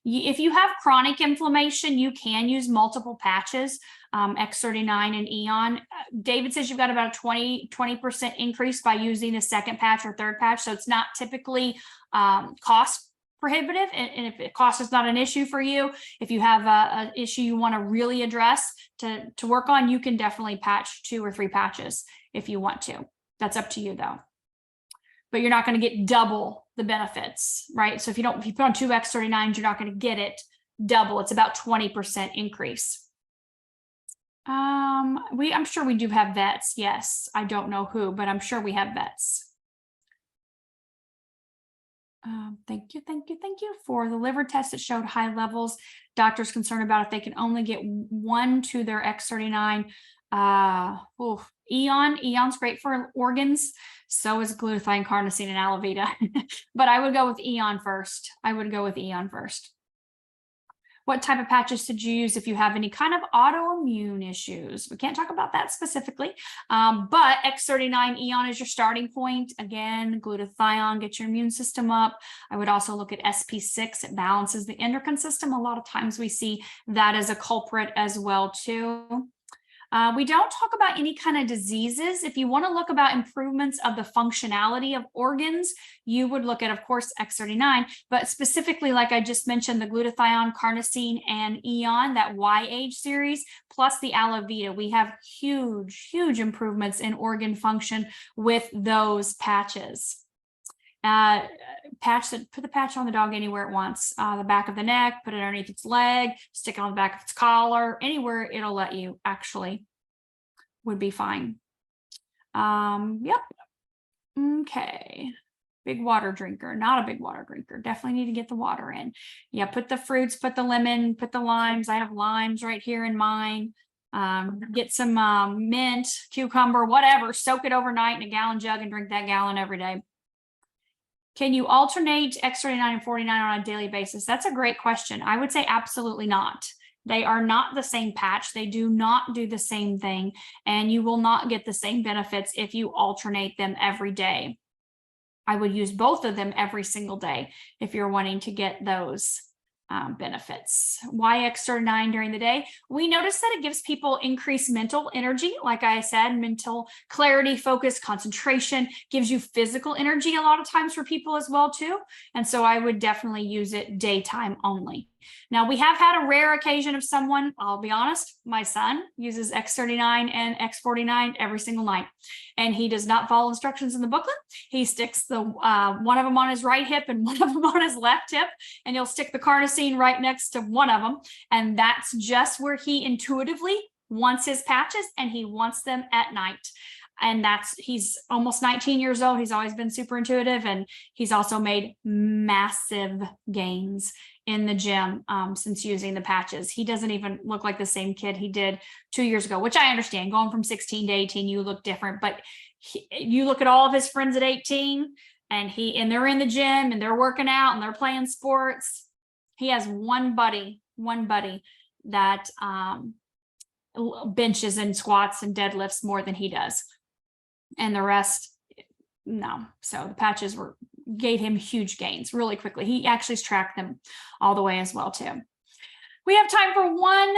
If you have chronic inflammation, you can use multiple patches, X39 and Eon. David says you've got about a 20% increase by using the second patch or third patch. So it's not typically cost prohibitive, and if cost is not an issue for you, if you have an issue you want to really address to work on, you can definitely patch 2 or 3 patches if you want to. That's up to you though. But you're not going to get double the benefits, right? So if you put on 2 X39s, you're not going to get it double. It's about 20% increase. I'm sure we do have vets. Yes, I don't know who, but I'm sure we have vets. Thank you for the liver test that showed high levels. Doctors concerned about if they can only get 1 to their X39. Eon's great for organs. So is glutathione, carnosine, and Alavita. But I would go with Eon first. What type of patches should you use if you have any kind of autoimmune issues? We can't talk about that specifically, but X39 Eon is your starting point. Again, glutathione, get your immune system up. I would also look at SP6. It balances the endocrine system. A lot of times we see that as a culprit as well too. We don't talk about any kind of diseases. If you want to look about improvements of the functionality of organs, you would look at, of course, X39, but specifically, like I just mentioned, the glutathione, carnosine, and Eon, that YH series, plus the Alavita. We have huge improvements in organ function with those patches. Put the patch on the dog anywhere it wants, the back of the neck, put it underneath its leg, stick it on the back of its collar, anywhere it'll let you, actually would be fine. Yep. Okay. Big water drinker, not a big water drinker. Definitely need to get the water in. Yeah, put the fruits, put the lemon, put the limes. I have limes right here in mine. Get some mint, cucumber, whatever, soak it overnight in a gallon jug and drink that gallon every day. Can you alternate X39 and 49 on a daily basis? That's a great question. I would say absolutely not. They are not the same patch. They do not do the same thing, and you will not get the same benefits if you alternate them every day. I would use both of them every single day if you're wanting to get those benefits. Why X39 during the day? We notice that it gives people increased mental energy. Like I said, mental clarity, focus, concentration, gives you physical energy a lot of times for people as well too. And so I would definitely use it daytime only. Now, we have had a rare occasion of someone, I'll be honest, my son uses X39 and X49 every single night, and he does not follow instructions in the booklet. He sticks the one of them on his right hip and one of them on his left hip, and he'll stick the carnosine right next to one of them. And that's just where he intuitively wants his patches, and he wants them at night. And he's almost 19 years old. He's always been super intuitive, and he's also made massive gains in the gym since using the patches. He doesn't even look like the same kid he did 2 years ago, which I understand. Going from 16 to 18, you look different, but you look at all of his friends at 18 and they're in the gym and they're working out and they're playing sports. He has one buddy that benches and squats and deadlifts more than he does. And the rest, no. So the patches gave him huge gains really quickly. He actually tracked them all the way as well too. We have time for one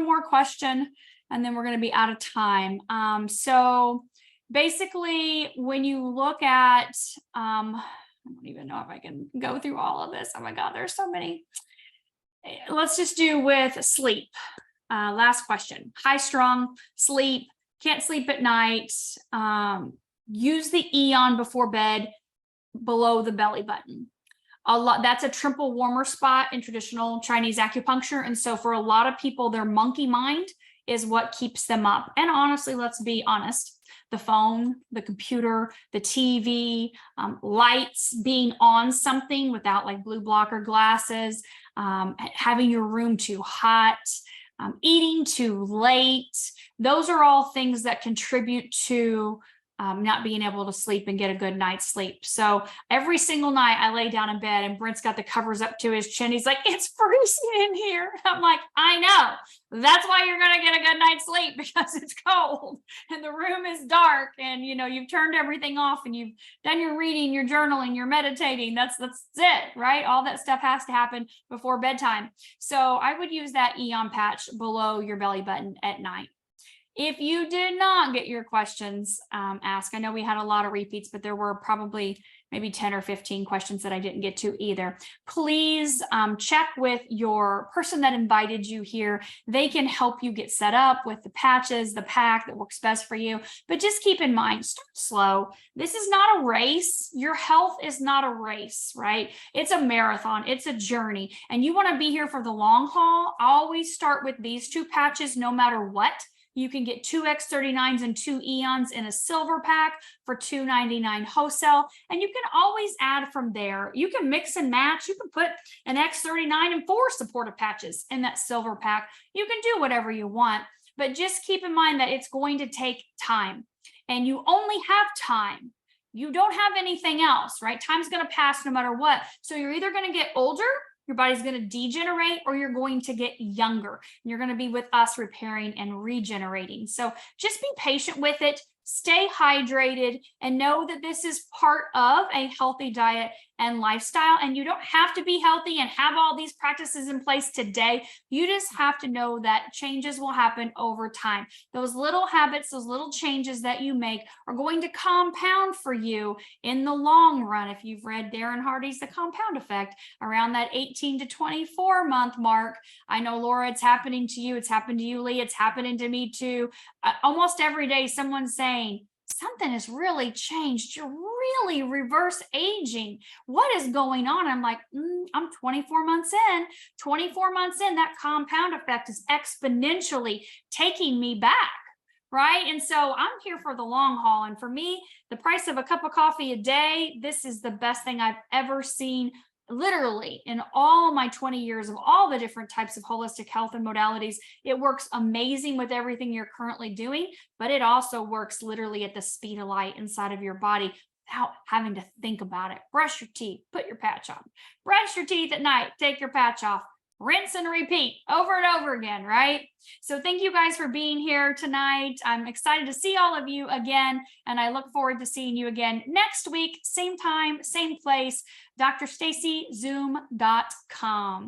more question, and then we're going to be out of time. So basically, when you look at, I don't even know if I can go through all of this. Oh my God, there's so many. Let's just do with sleep. Last question. High strung, sleep, can't sleep at night. Use the Eon before bed below the belly button. That's a triple warmer spot in traditional Chinese acupuncture. And so for a lot of people, their monkey mind is what keeps them up. And honestly, let's be honest, the phone, the computer, the TV, lights, being on something without like blue blocker glasses, having your room too hot, eating too late. Those are all things that contribute to not being able to sleep and get a good night's sleep. So every single night I lay down in bed and Brent's got the covers up to his chin. He's like, it's freezing in here. I'm like, I know. That's why you're going to get a good night's sleep, because it's cold and the room is dark and, you know, you've turned everything off and you've done your reading, your journaling, your meditating. That's it, right? All that stuff has to happen before bedtime. So I would use that Eon patch below your belly button at night. If you did not get your questions asked, I know we had a lot of repeats, but there were probably maybe 10 or 15 questions that I didn't get to either. Please check with your person that invited you here. They can help you get set up with the patches, the pack that works best for you. But just keep in mind, start slow. This is not a race. Your health is not a race, right? It's a marathon. It's a journey. And you want to be here for the long haul. Always start with these two patches no matter what. You can get 2 X39s and 2 Eons in a silver pack for $2.99 wholesale. And you can always add from there. You can mix and match. You can put an X39 and 4 supportive patches in that silver pack. You can do whatever you want, but just keep in mind that it's going to take time and you only have time. You don't have anything else, right? Time's going to pass no matter what. So you're either going to get older, your body's going to degenerate, or you're going to get younger. And you're going to be with us repairing and regenerating. So just be patient with it. Stay hydrated and know that this is part of a healthy diet and lifestyle. And you don't have to be healthy and have all these practices in place today. You just have to know that changes will happen over time. Those little habits, those little changes that you make are going to compound for you in the long run. If you've read Darren Hardy's The Compound Effect, around that 18 to 24 month mark, I know, Laura, it's happening to you. It's happened to you, Lee. It's happening to me too. Almost every day, someone's saying, something has really changed. You're really reverse aging. What is going on? I'm like, I'm 24 months in. 24 months in, that compound effect is exponentially taking me back, right? And so I'm here for the long haul. And for me, the price of a cup of coffee a day, this is the best thing I've ever seen. Literally, in all my 20 years of all the different types of holistic health and modalities, it works amazing with everything you're currently doing, but it also works literally at the speed of light inside of your body without having to think about it. Brush your teeth, put your patch on. Brush your teeth at night, take your patch off. Rinse and repeat over and over again, right? So thank you guys for being here tonight. I'm excited to see all of you again, and I look forward to seeing you again next week, same time, same place, drstacizoom.com.